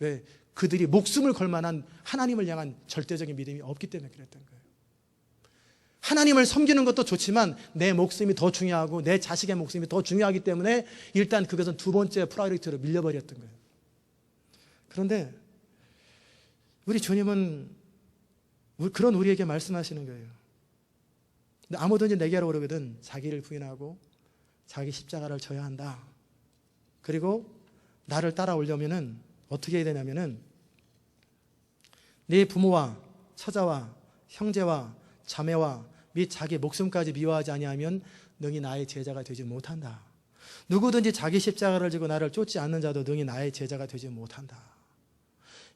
왜? 그들이 목숨을 걸 만한 하나님을 향한 절대적인 믿음이 없기 때문에 그랬던 거예요. 하나님을 섬기는 것도 좋지만 내 목숨이 더 중요하고 내 자식의 목숨이 더 중요하기 때문에 일단 그것은 두 번째 프라이어리티로 밀려버렸던 거예요. 그런데 우리 주님은 그런 우리에게 말씀하시는 거예요. 아무든지 내게로 오르거든 자기를 부인하고 자기 십자가를 져야 한다. 그리고 나를 따라오려면은 어떻게 해야 되냐면은 네 부모와 처자와 형제와 자매와 및 자기 목숨까지 미워하지 아니하면 능히 나의 제자가 되지 못한다. 누구든지 자기 십자가를 지고 나를 쫓지 않는 자도 능히 나의 제자가 되지 못한다.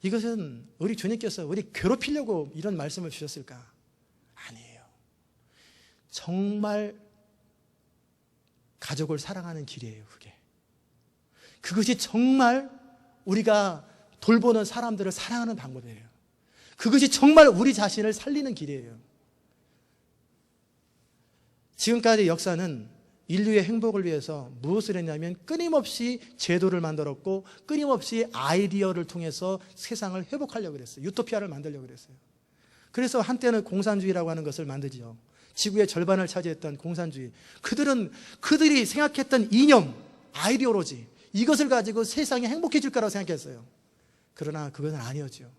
이것은 우리 주님께서 우리 괴롭히려고 이런 말씀을 주셨을까? 아니에요. 정말 가족을 사랑하는 길이에요. 그것이 정말 우리가 돌보는 사람들을 사랑하는 방법이에요. 그것이 정말 우리 자신을 살리는 길이에요. 지금까지 역사는 인류의 행복을 위해서 무엇을 했냐면 끊임없이 제도를 만들었고 끊임없이 아이디어를 통해서 세상을 회복하려고 그랬어요. 유토피아를 만들려고 그랬어요. 그래서 한때는 공산주의라고 하는 것을 만들죠. 지구의 절반을 차지했던 공산주의. 그들이 생각했던 이념, 아이디올로지, 이것을 가지고 세상이 행복해질 거라고 생각했어요. 그러나 그것은 아니었죠.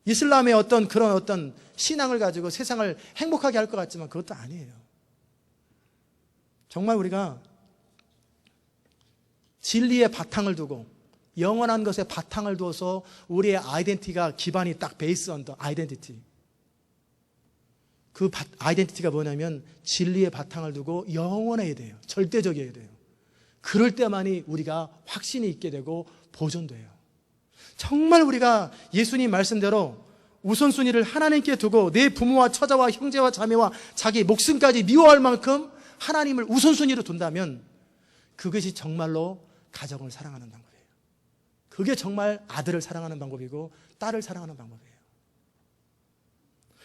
이슬람의 그런 신앙을 가지고 세상을 행복하게 할 것 같지만 그것도 아니에요. 정말 우리가 진리의 바탕을 두고 영원한 것에 바탕을 두어서 우리의 아이덴티티가 기반이 딱 베이스 언더 아이덴티티. 그 아이덴티티가 뭐냐면 진리의 바탕을 두고 영원해야 돼요. 절대적이어야 돼요. 그럴 때만이 우리가 확신이 있게 되고 보존돼요. 정말 우리가 예수님 말씀대로 우선순위를 하나님께 두고 내 부모와 처자와 형제와 자매와 자기 목숨까지 미워할 만큼 하나님을 우선순위로 둔다면 그것이 정말로 가정을 사랑하는 방법이에요. 그게 정말 아들을 사랑하는 방법이고 딸을 사랑하는 방법이에요.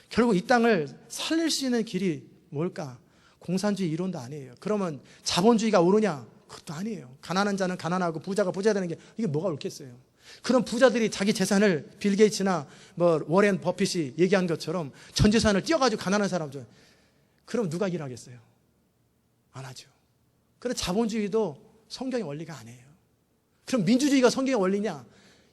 결국 이 땅을 살릴 수 있는 길이 뭘까? 공산주의 이론도 아니에요. 그러면 자본주의가 오르냐? 그것도 아니에요. 가난한 자는 가난하고 부자가 부자 되는 게 이게 뭐가 옳겠어요? 그런 부자들이 자기 재산을 빌 게이츠나 워렌 버핏이 얘기한 것처럼 전 재산을 띄어가지고 가난한 사람들, 그럼 누가 일하겠어요? 안 하죠. 그래서 자본주의도 성경의 원리가 아니에요. 그럼 민주주의가 성경의 원리냐?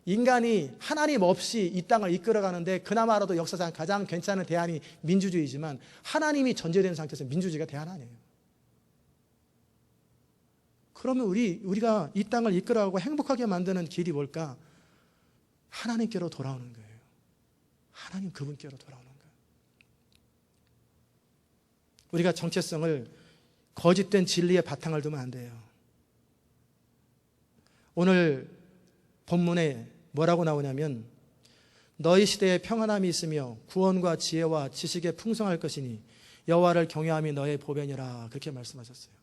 인간이 하나님 없이 이 땅을 이끌어가는데 그나마라도 역사상 가장 괜찮은 대안이 민주주의지만 하나님이 전제된 상태에서 민주주의가 대안 아니에요. 그러면 우리가 이 땅을 이끌어가고 행복하게 만드는 길이 뭘까? 하나님께로 돌아오는 거예요. 하나님 그분께로 돌아오는 거예요. 우리가 정체성을 거짓된 진리의 바탕을 두면 안 돼요. 오늘 본문에 뭐라고 나오냐면 너희 시대에 평안함이 있으며 구원과 지혜와 지식에 풍성할 것이니 여호와를 경외함이 너의 보배니라 그렇게 말씀하셨어요.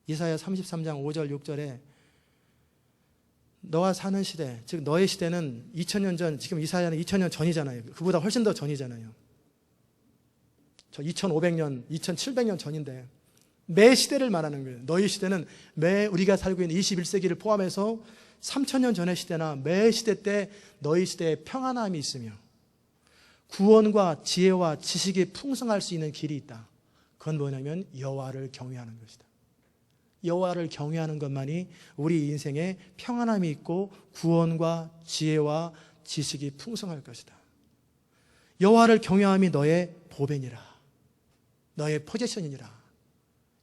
이사야 33장 5절 6절에 너와 사는 시대, 즉 너의 시대는 2000년 전, 지금 이사야는 2000년 전이잖아요. 그보다 훨씬 더 전이잖아요. 저 2500년, 2700년 전인데 매 시대를 말하는 거예요. 너희 시대는 매 우리가 살고 있는 21세기를 포함해서 3000년 전의 시대나 매 시대 때 너희 시대에 평안함이 있으며 구원과 지혜와 지식이 풍성할 수 있는 길이 있다. 그건 뭐냐면 여호와를 경외하는 것이다. 여호와를 경외하는 것만이 우리 인생에 평안함이 있고 구원과 지혜와 지식이 풍성할 것이다. 여호와를 경외함이 너의 보배니라. 너의 포지션이니라.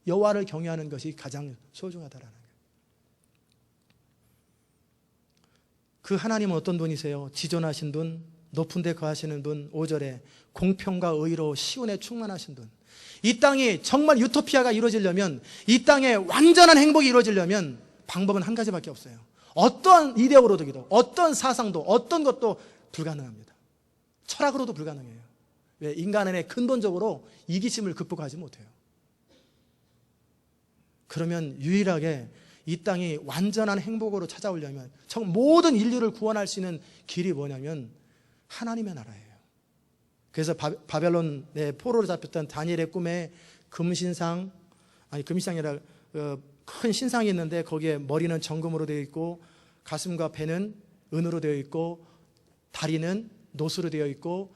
여호와를 경외하는 것이 가장 소중하다라는 거예요. 그 하나님은 어떤 분이세요? 지존하신 분, 높은 데 거하시는 분, 5절에 공평과 의로 시온에 충만하신 분. 이 땅이 정말 유토피아가 이루어지려면, 이 땅에 완전한 행복이 이루어지려면 방법은 한 가지밖에 없어요. 어떤 이데올로기도, 어떤 사상도, 어떤 것도 불가능합니다. 철학으로도 불가능해요. 왜? 인간의 근본적으로 이기심을 극복하지 못해요. 그러면 유일하게 이 땅이 완전한 행복으로 찾아오려면 모든 인류를 구원할 수 있는 길이 뭐냐면 하나님의 나라예요. 그래서 바벨론의 포로로 잡혔던 다니엘의 꿈에 금신상이 아니라 큰 신상이 있는데 거기에 머리는 정금으로 되어 있고 가슴과 배는 은으로 되어 있고 다리는 노수로 되어 있고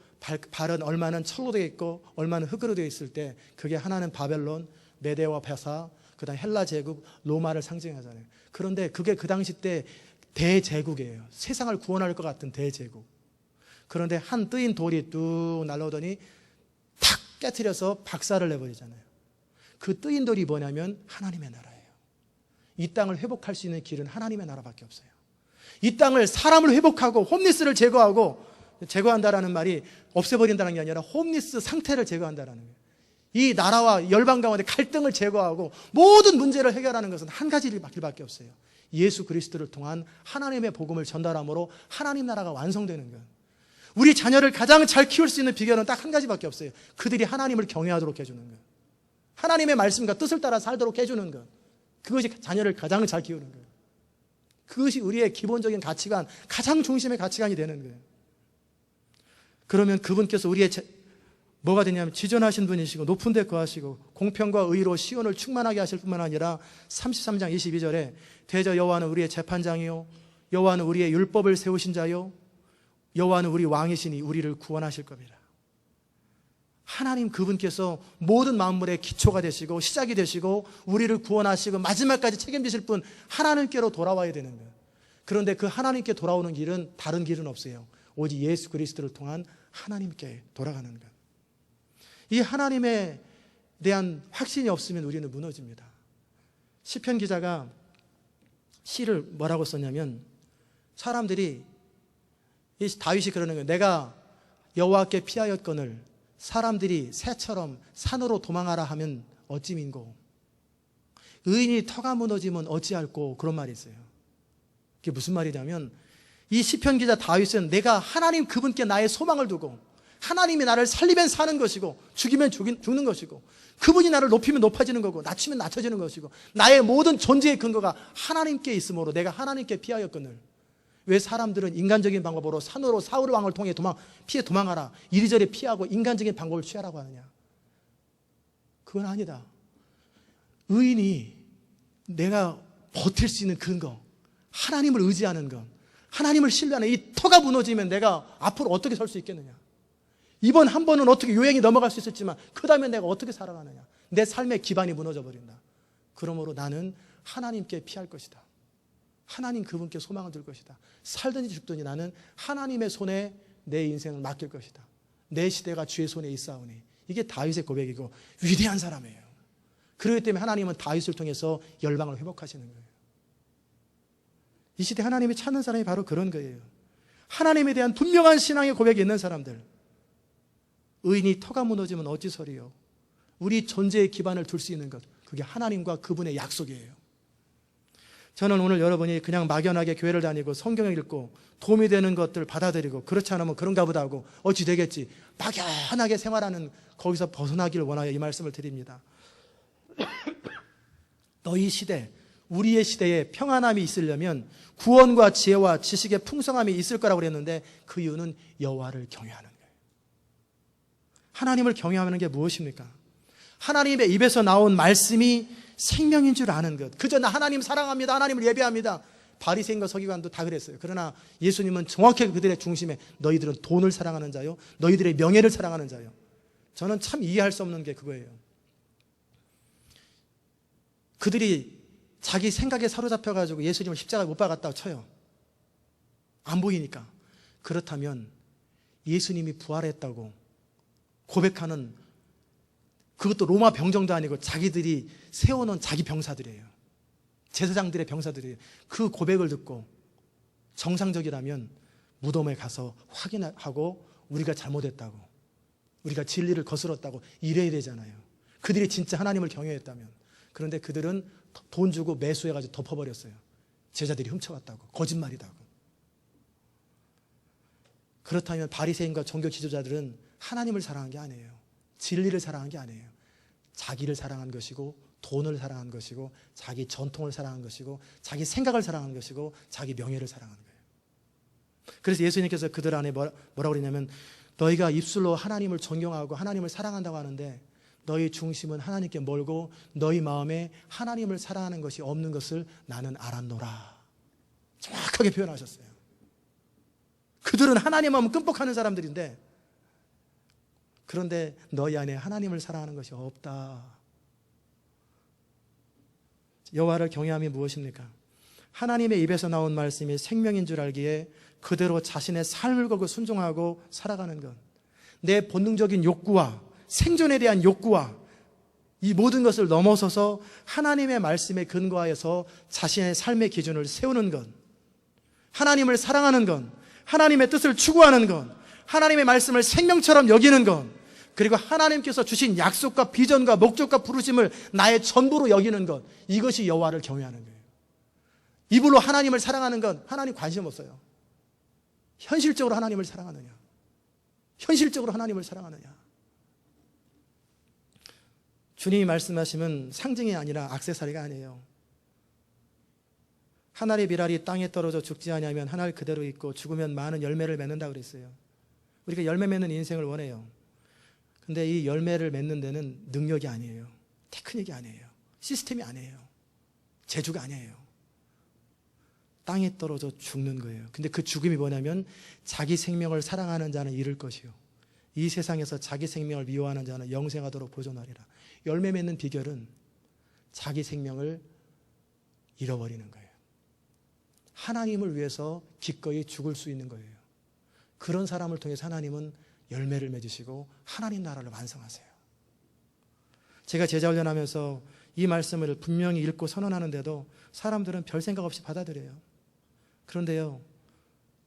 발은 얼마는 철로 되어 있고 얼마는 흙으로 되어 있을 때 그게 하나는 바벨론, 메데와 페사, 그다음 헬라 제국, 로마를 상징하잖아요. 그런데 그게 그 당시 때 대제국이에요. 세상을 구원할 것 같은 대제국. 그런데 한 뜨인 돌이 뚝 날아오더니 탁 깨트려서 박살을 내버리잖아요. 그 뜨인 돌이 뭐냐면 하나님의 나라예요. 이 땅을 회복할 수 있는 길은 하나님의 나라밖에 없어요. 이 땅을 사람을 회복하고 홈리스를 제거한다라는 말이 없애버린다는 게 아니라 홈리스 상태를 제거한다라는 거예요. 이 나라와 열방 가운데 갈등을 제거하고 모든 문제를 해결하는 것은 한 가지 길밖에 없어요. 예수 그리스도를 통한 하나님의 복음을 전달함으로 하나님 나라가 완성되는 거예요. 우리 자녀를 가장 잘 키울 수 있는 비결은 딱 한 가지밖에 없어요. 그들이 하나님을 경외하도록 해주는 거예요. 하나님의 말씀과 뜻을 따라 살도록 해주는 것. 그것이 자녀를 가장 잘 키우는 거예요. 그것이 우리의 기본적인 가치관, 가장 중심의 가치관이 되는 거예요. 그러면 그분께서 우리의 뭐가 되냐면 지존하신 분이시고 높은 데 거하시고 공평과 의로 시온을 충만하게 하실 뿐만 아니라 33장 22절에 대저 여호와는 우리의 재판장이요 여호와는 우리의 율법을 세우신 자요 여호와는 우리 왕이시니 우리를 구원하실 겁니다. 하나님 그분께서 모든 만물의 기초가 되시고 시작이 되시고 우리를 구원하시고 마지막까지 책임지실 분 하나님께로 돌아와야 되는 거예요. 그런데 그 하나님께 돌아오는 길은 다른 길은 없어요. 오직 예수 그리스도를 통한 하나님께 돌아가는 것. 이 하나님에 대한 확신이 없으면 우리는 무너집니다. 시편 기자가 시를 뭐라고 썼냐면 사람들이 이 다윗이 그러는 거예요. 내가 여호와께 피하였거늘 사람들이 새처럼 산으로 도망하라 하면 어찌민고 의인이 터가 무너지면 어찌할꼬 그런 말이 있어요. 그게 무슨 말이냐면 이 시편 기자 다윗은 내가 하나님 그분께 나의 소망을 두고 하나님이 나를 살리면 사는 것이고 죽이면 죽는 것이고 그분이 나를 높이면 높아지는 거고 낮추면 낮춰지는 것이고 나의 모든 존재의 근거가 하나님께 있으므로 내가 하나님께 피하였거늘 왜 사람들은 인간적인 방법으로 산으로 사울 왕을 통해 피해 도망하라 이리저리 피하고 인간적인 방법을 취하라고 하느냐. 그건 아니다. 의인이 내가 버틸 수 있는 근거 하나님을 의지하는 것 하나님을 신뢰하는 이 터가 무너지면 내가 앞으로 어떻게 설 수 있겠느냐. 이번 한 번은 어떻게 요행이 넘어갈 수 있었지만 그 다음에 내가 어떻게 살아가느냐. 내 삶의 기반이 무너져 버린다. 그러므로 나는 하나님께 피할 것이다. 하나님 그분께 소망을 둘 것이다. 살든지 죽든지 나는 하나님의 손에 내 인생을 맡길 것이다. 내 시대가 주의 손에 있사오니. 이게 다윗의 고백이고 위대한 사람이에요. 그렇기 때문에 하나님은 다윗을 통해서 열방을 회복하시는 거예요. 이 시대 하나님이 찾는 사람이 바로 그런 거예요. 하나님에 대한 분명한 신앙의 고백이 있는 사람들. 의인이 터가 무너지면 어찌 서리요. 우리 존재의 기반을 둘 수 있는 것, 그게 하나님과 그분의 약속이에요. 저는 오늘 여러분이 그냥 막연하게 교회를 다니고 성경을 읽고 도움이 되는 것들 받아들이고 그렇지 않으면 그런가 보다 하고 어찌 되겠지, 막연하게 생활하는 거기서 벗어나기를 원하여 이 말씀을 드립니다. 너희 시대, 우리의 시대에 평안함이 있으려면 구원과 지혜와 지식의 풍성함이 있을 거라고 그랬는데, 그 이유는 여호와를 경외하는 거예요. 하나님을 경외하는 게 무엇입니까? 하나님의 입에서 나온 말씀이 생명인 줄 아는 것. 그저 나 하나님 사랑합니다, 하나님을 예배합니다. 바리새인과 서기관도 다 그랬어요. 그러나 예수님은 정확하게 그들의 중심에 너희들은 돈을 사랑하는 자요, 너희들의 명예를 사랑하는 자요. 저는 참 이해할 수 없는 게 그거예요. 그들이 자기 생각에 사로잡혀가지고 예수님을 십자가에 못 박았다고 쳐요. 안 보이니까. 그렇다면 예수님이 부활했다고 고백하는, 그것도 로마 병정도 아니고 자기들이 세워놓은 자기 병사들이에요. 제사장들의 병사들이에요. 그 고백을 듣고 정상적이라면 무덤에 가서 확인하고 우리가 잘못했다고, 우리가 진리를 거스렀다고 이래야 되잖아요. 그들이 진짜 하나님을 경외했다면. 그런데 그들은 돈 주고 매수해가지고 덮어버렸어요. 제자들이 훔쳐갔다고, 거짓말이다고. 그렇다면 바리새인과 종교 지도자들은 하나님을 사랑한 게 아니에요. 진리를 사랑한 게 아니에요. 자기를 사랑한 것이고, 돈을 사랑한 것이고, 자기 전통을 사랑한 것이고, 자기 생각을 사랑한 것이고, 자기 명예를 사랑한 거예요. 그래서 예수님께서 그들 안에 뭐라고 그러냐면, 너희가 입술로 하나님을 존경하고 하나님을 사랑한다고 하는데 너희 중심은 하나님께 멀고 너희 마음에 하나님을 사랑하는 것이 없는 것을 나는 알았노라. 정확하게 표현하셨어요. 그들은 하나님 마음을 끔뻑하는 사람들인데, 그런데 너희 안에 하나님을 사랑하는 것이 없다. 여호와를 경외함이 무엇입니까? 하나님의 입에서 나온 말씀이 생명인 줄 알기에 그대로 자신의 삶을 걸고 순종하고 살아가는 것. 내 본능적인 욕구와 생존에 대한 욕구와 이 모든 것을 넘어서서 하나님의 말씀에 근거하여서 자신의 삶의 기준을 세우는 것. 하나님을 사랑하는 것, 하나님의 뜻을 추구하는 것, 하나님의 말씀을 생명처럼 여기는 것, 그리고 하나님께서 주신 약속과 비전과 목적과 부르심을 나의 전부로 여기는 것. 이것이 여호와를 경외하는 거예요. 입으로 하나님을 사랑하는 건 하나님 관심 없어요. 현실적으로 하나님을 사랑하느냐? 현실적으로 하나님을 사랑하느냐? 주님이 말씀하시면 상징이 아니라 액세서리가 아니에요. 하늘의 비랄이 땅에 떨어져 죽지 아니하면 하늘 그대로 있고 죽으면 많은 열매를 맺는다 그랬어요. 우리가 열매 맺는 인생을 원해요. 근데 이 열매를 맺는 데는 능력이 아니에요. 테크닉이 아니에요. 시스템이 아니에요. 재주가 아니에요. 땅에 떨어져 죽는 거예요. 근데 그 죽음이 뭐냐면 자기 생명을 사랑하는 자는 잃을 것이요, 이 세상에서 자기 생명을 미워하는 자는 영생하도록 보존하리라. 열매 맺는 비결은 자기 생명을 잃어버리는 거예요. 하나님을 위해서 기꺼이 죽을 수 있는 거예요. 그런 사람을 통해서 하나님은 열매를 맺으시고 하나님 나라를 완성하세요. 제가 제자 훈련하면서 이 말씀을 분명히 읽고 선언하는데도 사람들은 별 생각 없이 받아들여요. 그런데요,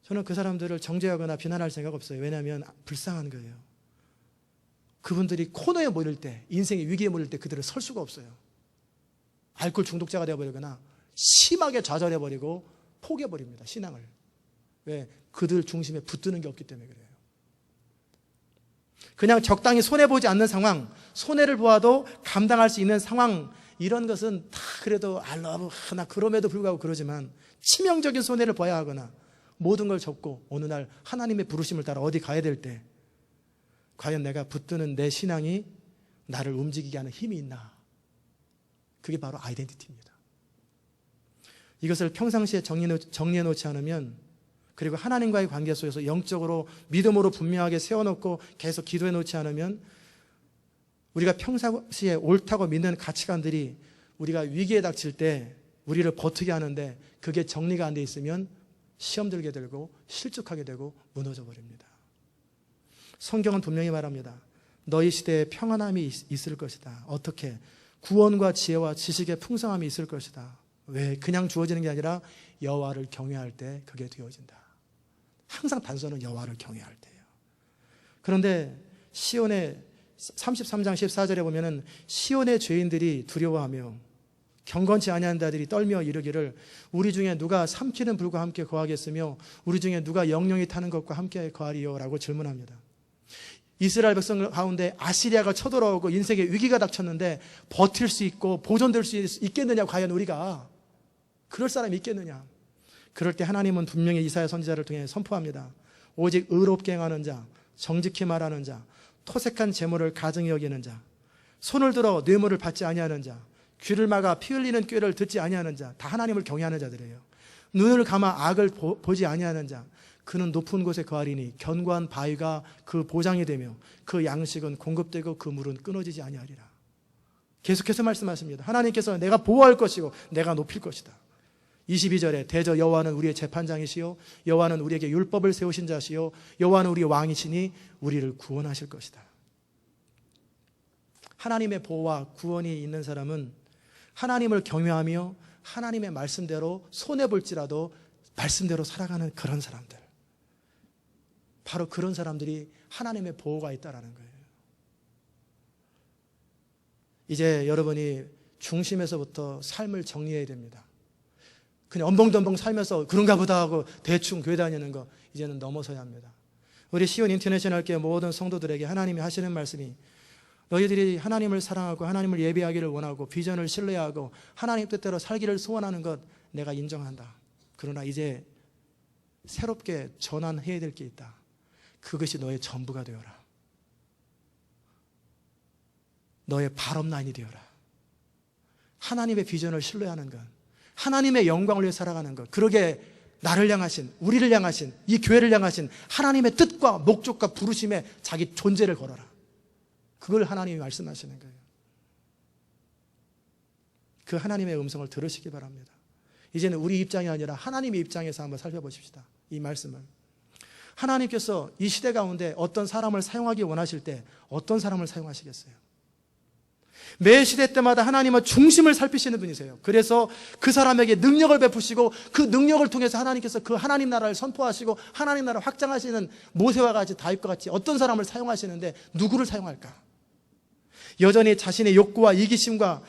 저는 그 사람들을 정죄하거나 비난할 생각 없어요. 왜냐하면 불쌍한 거예요. 그분들이 코너에 몰릴 때, 인생의 위기에 몰릴 때 그들은 설 수가 없어요. 알코올 중독자가 되어버리거나 심하게 좌절해버리고 포기해버립니다, 신앙을. 왜? 그들 중심에 붙드는 게 없기 때문에 그래요. 그냥 적당히 손해보지 않는 상황, 손해를 보아도 감당할 수 있는 상황, 이런 것은 다 그래도 나 그럼에도 불구하고 그러지만 치명적인 손해를 봐야 하거나 모든 걸 접고 어느 날 하나님의 부르심을 따라 어디 가야 될 때 과연 내가 붙드는 내 신앙이 나를 움직이게 하는 힘이 있나? 그게 바로 아이덴티티입니다. 이것을 평상시에 정리해 놓지 않으면, 그리고 하나님과의 관계 속에서 영적으로 믿음으로 분명하게 세워놓고 계속 기도해 놓지 않으면 우리가 평상시에 옳다고 믿는 가치관들이 우리가 위기에 닥칠 때 우리를 버티게 하는데 그게 정리가 안 돼 있으면 시험 들게 되고 실족하게 되고 무너져 버립니다. 성경은 분명히 말합니다. 너희 시대에 평안함이 있을 것이다. 어떻게? 구원과 지혜와 지식의 풍성함이 있을 것이다. 왜? 그냥 주어지는 게 아니라 여호와를 경외할 때 그게 되어진다. 항상 단서는 여호와를 경외할 때예요. 그런데 시온의 33장 14절에 보면은 시온의 죄인들이 두려워하며 경건치 아니한 자들이 떨며 이르기를 우리 중에 누가 삼키는 불과 함께 거하겠으며 우리 중에 누가 영영이 타는 것과 함께 거하리요 라고 질문합니다. 이스라엘 백성 가운데 아시리아가 쳐들어오고 인생의 위기가 닥쳤는데 버틸 수 있고 보존될 수 있겠느냐, 과연 우리가 그럴 사람이 있겠느냐. 그럴 때 하나님은 분명히 이사야 선지자를 통해 선포합니다. 오직 의롭게 행하는 자, 정직히 말하는 자, 토색한 재물을 가증히 여기는 자, 손을 들어 뇌물을 받지 아니하는 자, 귀를 막아 피 흘리는 꾀를 듣지 아니하는 자, 다 하나님을 경외하는 자들이에요. 눈을 감아 악을 보지 아니하는 자, 그는 높은 곳에 거하리니 견고한 바위가 그 보장이 되며 그 양식은 공급되고 그 물은 끊어지지 아니하리라. 계속해서 말씀하십니다. 하나님께서 내가 보호할 것이고 내가 높일 것이다. 22절에 대저 여호와는 우리의 재판장이시요 여호와는 우리에게 율법을 세우신 자시요 여호와는 우리의 왕이시니 우리를 구원하실 것이다. 하나님의 보호와 구원이 있는 사람은 하나님을 경외하며 하나님의 말씀대로 손해볼지라도 말씀대로 살아가는 그런 사람들, 바로 그런 사람들이 하나님의 보호가 있다라는 거예요. 이제 여러분이 중심에서부터 삶을 정리해야 됩니다. 그냥 엄벙덤벙 살면서 그런가 보다 하고 대충 교회 다니는 거 이제는 넘어서야 합니다. 우리 시온 인터내셔널 교회 모든 성도들에게 하나님이 하시는 말씀이, 너희들이 하나님을 사랑하고 하나님을 예배하기를 원하고 비전을 신뢰하고 하나님 뜻대로 살기를 소원하는 것 내가 인정한다. 그러나 이제 새롭게 전환해야 될 게 있다. 그것이 너의 전부가 되어라. 너의 발업라인이 되어라. 하나님의 비전을 신뢰하는 것, 하나님의 영광을 위해 살아가는 것, 그러게 나를 향하신, 우리를 향하신, 이 교회를 향하신 하나님의 뜻과 목적과 부르심에 자기 존재를 걸어라. 그걸 하나님이 말씀하시는 거예요. 그 하나님의 음성을 들으시기 바랍니다. 이제는 우리 입장이 아니라 하나님의 입장에서 한번 살펴보십시다. 이 말씀을. 하나님께서 이 시대 가운데 어떤 사람을 사용하기 원하실 때 어떤 사람을 사용하시겠어요? 매 시대 때마다 하나님은 중심을 살피시는 분이세요. 그래서 그 사람에게 능력을 베푸시고 그 능력을 통해서 하나님께서 그 하나님 나라를 선포하시고 하나님 나라를 확장하시는 모세와 같이 다윗과 같이 어떤 사람을 사용하시는데 누구를 사용할까? 여전히 자신의 욕구와 이기심과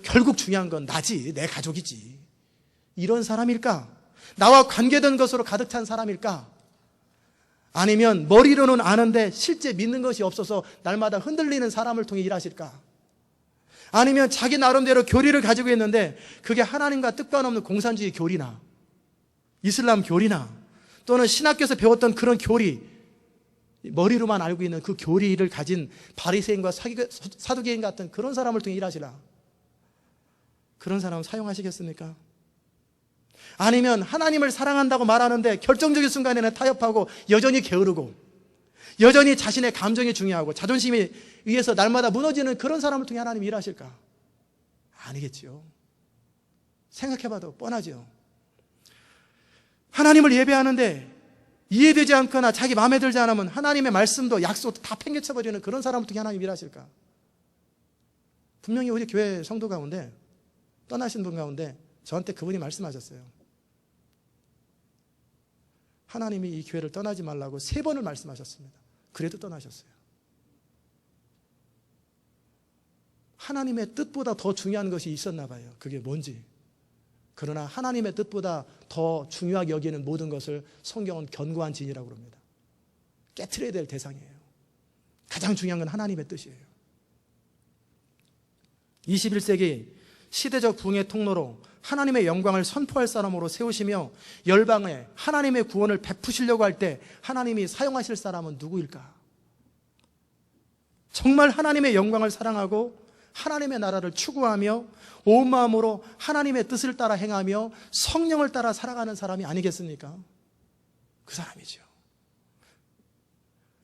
결국 중요한 건 나지, 내 가족이지, 이런 사람일까? 나와 관계된 것으로 가득 찬 사람일까? 아니면 머리로는 아는데 실제 믿는 것이 없어서 날마다 흔들리는 사람을 통해 일하실까? 아니면 자기 나름대로 교리를 가지고 있는데 그게 하나님과 뜻관없는 공산주의 교리나 이슬람 교리나 또는 신학교에서 배웠던 그런 교리, 머리로만 알고 있는 그 교리를 가진 바리새인과 사두개인 같은 그런 사람을 통해 일하시라. 그런 사람 사용하시겠습니까? 아니면 하나님을 사랑한다고 말하는데 결정적인 순간에는 타협하고 여전히 게으르고 여전히 자신의 감정이 중요하고 자존심이 위해서 날마다 무너지는 그런 사람을 통해 하나님이 일하실까? 아니겠지요. 생각해봐도 뻔하죠. 하나님을 예배하는데 이해되지 않거나 자기 마음에 들지 않으면 하나님의 말씀도 약속도 다 팽개쳐버리는 그런 사람을 통해 하나님이 일하실까? 분명히 우리 교회 성도 가운데 떠나신 분 가운데 저한테 그분이 말씀하셨어요. 하나님이 이 교회를 떠나지 말라고 3번을 말씀하셨습니다. 그래도 떠나셨어요. 하나님의 뜻보다 더 중요한 것이 있었나 봐요. 그게 뭔지. 그러나 하나님의 뜻보다 더 중요하게 여기는 모든 것을 성경은 견고한 진이라고 합니다. 깨트려야 될 대상이에요. 가장 중요한 건 하나님의 뜻이에요. 21세기 시대적 부흥의 통로로 하나님의 영광을 선포할 사람으로 세우시며 열방에 하나님의 구원을 베푸시려고 할 때 하나님이 사용하실 사람은 누구일까? 정말 하나님의 영광을 사랑하고 하나님의 나라를 추구하며 온 마음으로 하나님의 뜻을 따라 행하며 성령을 따라 살아가는 사람이 아니겠습니까? 그 사람이죠.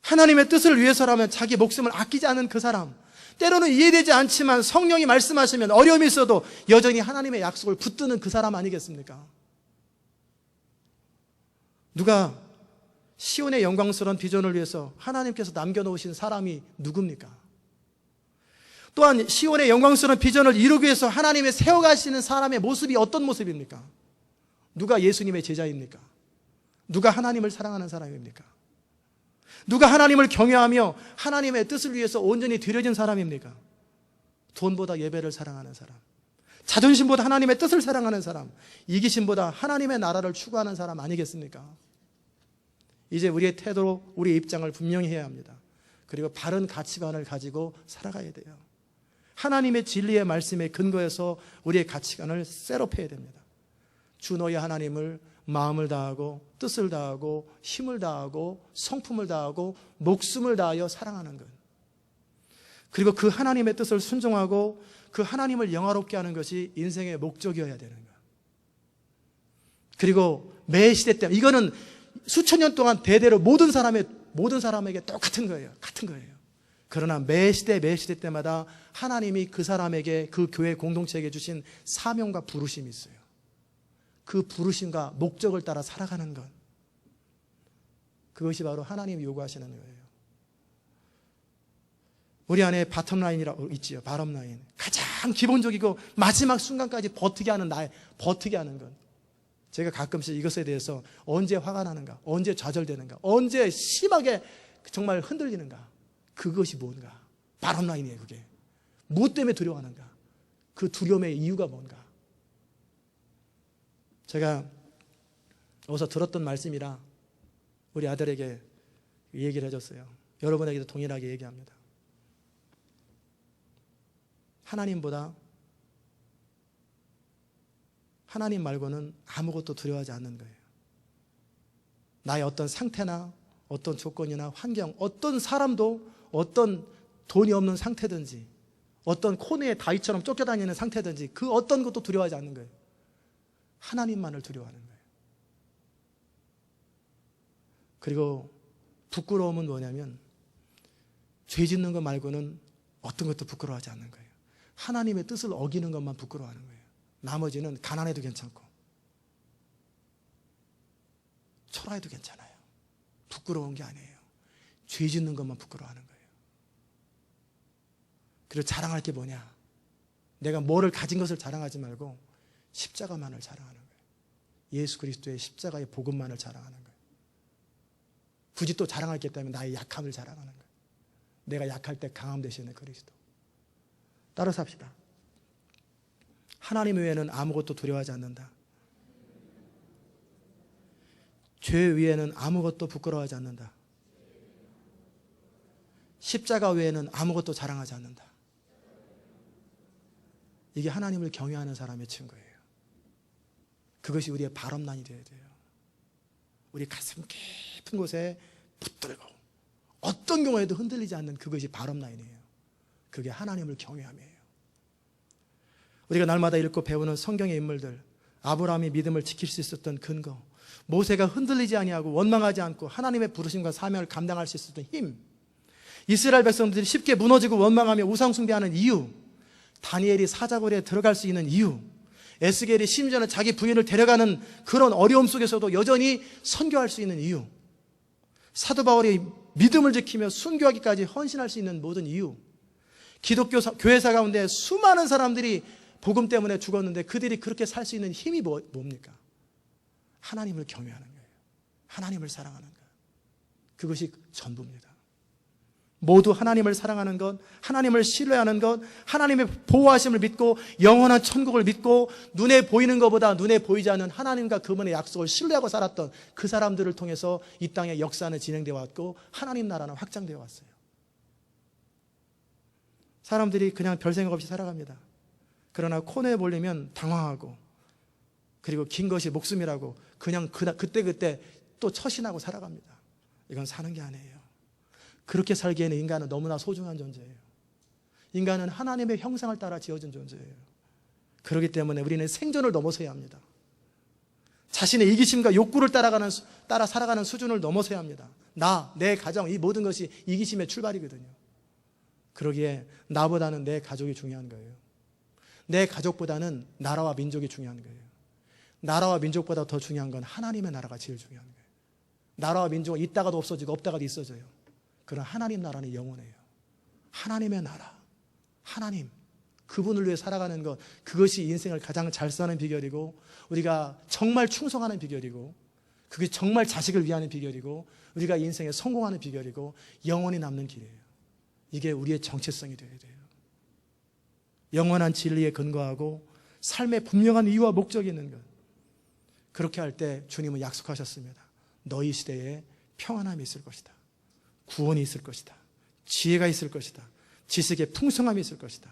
하나님의 뜻을 위해서라면 자기 목숨을 아끼지 않은 그 사람, 때로는 이해되지 않지만 성령이 말씀하시면 어려움이 있어도 여전히 하나님의 약속을 붙드는 그 사람 아니겠습니까? 누가 시온의 영광스러운 비전을 위해서 하나님께서 남겨놓으신 사람이 누굽니까? 또한 시온의 영광스러운 비전을 이루기 위해서 하나님의 세워가시는 사람의 모습이 어떤 모습입니까? 누가 예수님의 제자입니까? 누가 하나님을 사랑하는 사람입니까? 누가 하나님을 경외하며 하나님의 뜻을 위해서 온전히 드려진 사람입니까? 돈보다 예배를 사랑하는 사람, 자존심보다 하나님의 뜻을 사랑하는 사람, 이기심보다 하나님의 나라를 추구하는 사람 아니겠습니까? 이제 우리의 태도로 우리의 입장을 분명히 해야 합니다. 그리고 바른 가치관을 가지고 살아가야 돼요. 하나님의 진리의 말씀에 근거해서 우리의 가치관을 셋업해야 됩니다. 주 너희 하나님을 마음을 다하고 뜻을 다하고 힘을 다하고 성품을 다하고 목숨을 다하여 사랑하는 것, 그리고 그 하나님의 뜻을 순종하고 그 하나님을 영화롭게 하는 것이 인생의 목적이어야 되는 것. 그리고 매 시대 때 이거는 수천 년 동안 대대로 모든 사람에게 똑같은 거예요. 같은 거예요. 그러나 매 시대 때마다 하나님이 그 사람에게, 그 교회 공동체에게 주신 사명과 부르심이 있어요. 그 부르심과 목적을 따라 살아가는 것, 그것이 바로 하나님이 요구하시는 거예요. 우리 안에 바텀라인이라고 있지요. 바텀라인. 가장 기본적이고 마지막 순간까지 버티게 하는 것. 제가 가끔씩 이것에 대해서 언제 화가 나는가, 언제 좌절되는가, 언제 심하게 정말 흔들리는가, 그것이 뭔가. 바텀라인이에요. 그게 무엇 때문에 두려워하는가, 그 두려움의 이유가 뭔가. 제가 어디서 들었던 말씀이라 우리 아들에게 얘기를 해줬어요. 여러분에게도 동일하게 얘기합니다. 하나님 말고는 아무것도 두려워하지 않는 거예요. 나의 어떤 상태나 어떤 조건이나 환경, 어떤 사람도, 어떤 돈이 없는 상태든지, 어떤 코너에 다윗처럼 쫓겨다니는 상태든지, 그 어떤 것도 두려워하지 않는 거예요. 하나님만을 두려워하는 거예요. 그리고 부끄러움은 뭐냐면 죄 짓는 것 말고는 어떤 것도 부끄러워하지 않는 거예요. 하나님의 뜻을 어기는 것만 부끄러워하는 거예요. 나머지는 가난해도 괜찮고 초라해도 괜찮아요. 부끄러운 게 아니에요. 죄 짓는 것만 부끄러워하는 거예요. 그리고 자랑할 게 뭐냐? 내가 뭐를 가진 것을 자랑하지 말고 십자가만을 자랑하는 거예요. 예수 그리스도의 십자가의 복음만을 자랑하는 거예요. 굳이 또 자랑할 게 있다면 나의 약함을 자랑하는 거예요. 내가 약할 때 강함 되시는 그리스도. 따라 삽시다. 하나님 외에는 아무것도 두려워하지 않는다. 죄 위에는 아무것도 부끄러워하지 않는다. 십자가 외에는 아무것도 자랑하지 않는다. 이게 하나님을 경외하는 사람의 증거예요. 그것이 우리의 바람난이 되어야 돼요. 우리 가슴 깊은 곳에 붙들고 어떤 경우에도 흔들리지 않는 그것이 바람라인이에요. 그게 하나님을 경외함이에요. 우리가 날마다 읽고 배우는 성경의 인물들, 아브라함이 믿음을 지킬 수 있었던 근거, 모세가 흔들리지 아니하고 원망하지 않고 하나님의 부르심과 사명을 감당할 수 있었던 힘, 이스라엘 백성들이 쉽게 무너지고 원망하며 우상 숭배하는 이유, 다니엘이 사자굴에 들어갈 수 있는 이유, 에스겔이 심지어는 자기 부인을 데려가는 그런 어려움 속에서도 여전히 선교할 수 있는 이유, 사도 바울이 믿음을 지키며 순교하기까지 헌신할 수 있는 모든 이유, 기독교 교회사 가운데 수많은 사람들이 복음 때문에 죽었는데 그들이 그렇게 살 수 있는 힘이 뭡니까? 하나님을 경외하는 거예요. 하나님을 사랑하는 거예요. 그것이 전부입니다. 모두 하나님을 사랑하는 것, 하나님을 신뢰하는 것, 하나님의 보호하심을 믿고 영원한 천국을 믿고 눈에 보이는 것보다 눈에 보이지 않는 하나님과 그분의 약속을 신뢰하고 살았던 그 사람들을 통해서 이 땅의 역사는 진행되어 왔고 하나님 나라는 확장되어 왔어요. 사람들이 그냥 별 생각 없이 살아갑니다. 그러나 코너에 몰리면 당황하고, 그리고 긴 것이 목숨이라고 그냥 그때 또 처신하고 살아갑니다. 이건 사는 게 아니에요. 그렇게 살기에는 인간은 너무나 소중한 존재예요. 인간은 하나님의 형상을 따라 지어진 존재예요. 그렇기 때문에 우리는 생존을 넘어서야 합니다. 자신의 이기심과 욕구를 따라 살아가는 수준을 넘어서야 합니다. 내 가정, 이 모든 것이 이기심의 출발이거든요. 그러기에 나보다는 내 가족이 중요한 거예요. 내 가족보다는 나라와 민족이 중요한 거예요. 나라와 민족보다 더 중요한 건 하나님의 나라가 제일 중요한 거예요. 나라와 민족은 있다가도 없어지고 없다가도 있어져요. 그러나 하나님 나라는 영원해요. 하나님의 나라, 하나님, 그분을 위해 살아가는 것, 그것이 인생을 가장 잘 사는 비결이고 우리가 정말 충성하는 비결이고 그게 정말 자식을 위하는 비결이고 우리가 인생에 성공하는 비결이고 영원히 남는 길이에요. 이게 우리의 정체성이 되어야 돼요. 영원한 진리에 근거하고 삶의 분명한 이유와 목적이 있는 것. 그렇게 할 때 주님은 약속하셨습니다. 너희 시대에 평안함이 있을 것이다. 구원이 있을 것이다. 지혜가 있을 것이다. 지식의 풍성함이 있을 것이다.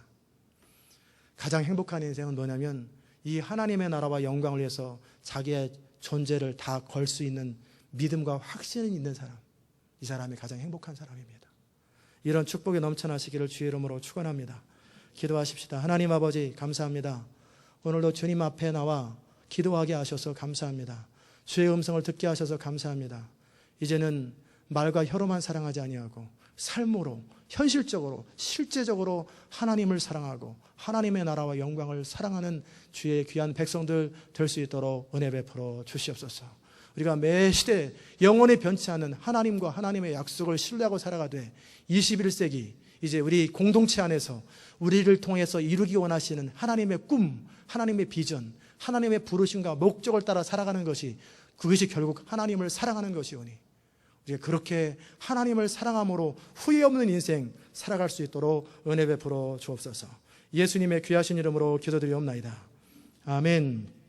가장 행복한 인생은 뭐냐면 이 하나님의 나라와 영광을 위해서 자기의 존재를 다 걸 수 있는 믿음과 확신이 있는 사람. 이 사람이 가장 행복한 사람입니다. 이런 축복이 넘쳐나시기를 주의 이름으로 축원합니다. 기도하십시다. 하나님 아버지 감사합니다. 오늘도 주님 앞에 나와 기도하게 하셔서 감사합니다. 주의 음성을 듣게 하셔서 감사합니다. 이제는 말과 혀로만 사랑하지 아니하고 삶으로 현실적으로 실제적으로 하나님을 사랑하고 하나님의 나라와 영광을 사랑하는 주의 귀한 백성들 될 수 있도록 은혜 베풀어 주시옵소서. 우리가 매 시대 영원히 변치 않는 하나님과 하나님의 약속을 신뢰하고 살아가되 21세기 이제 우리 공동체 안에서 우리를 통해서 이루기 원하시는 하나님의 꿈, 하나님의 비전, 하나님의 부르심과 목적을 따라 살아가는 것이 그것이 결국 하나님을 사랑하는 것이오니 우리가 그렇게 하나님을 사랑함으로 후회 없는 인생 살아갈 수 있도록 은혜 베풀어 주옵소서. 예수님의 귀하신 이름으로 기도드리옵나이다. 아멘.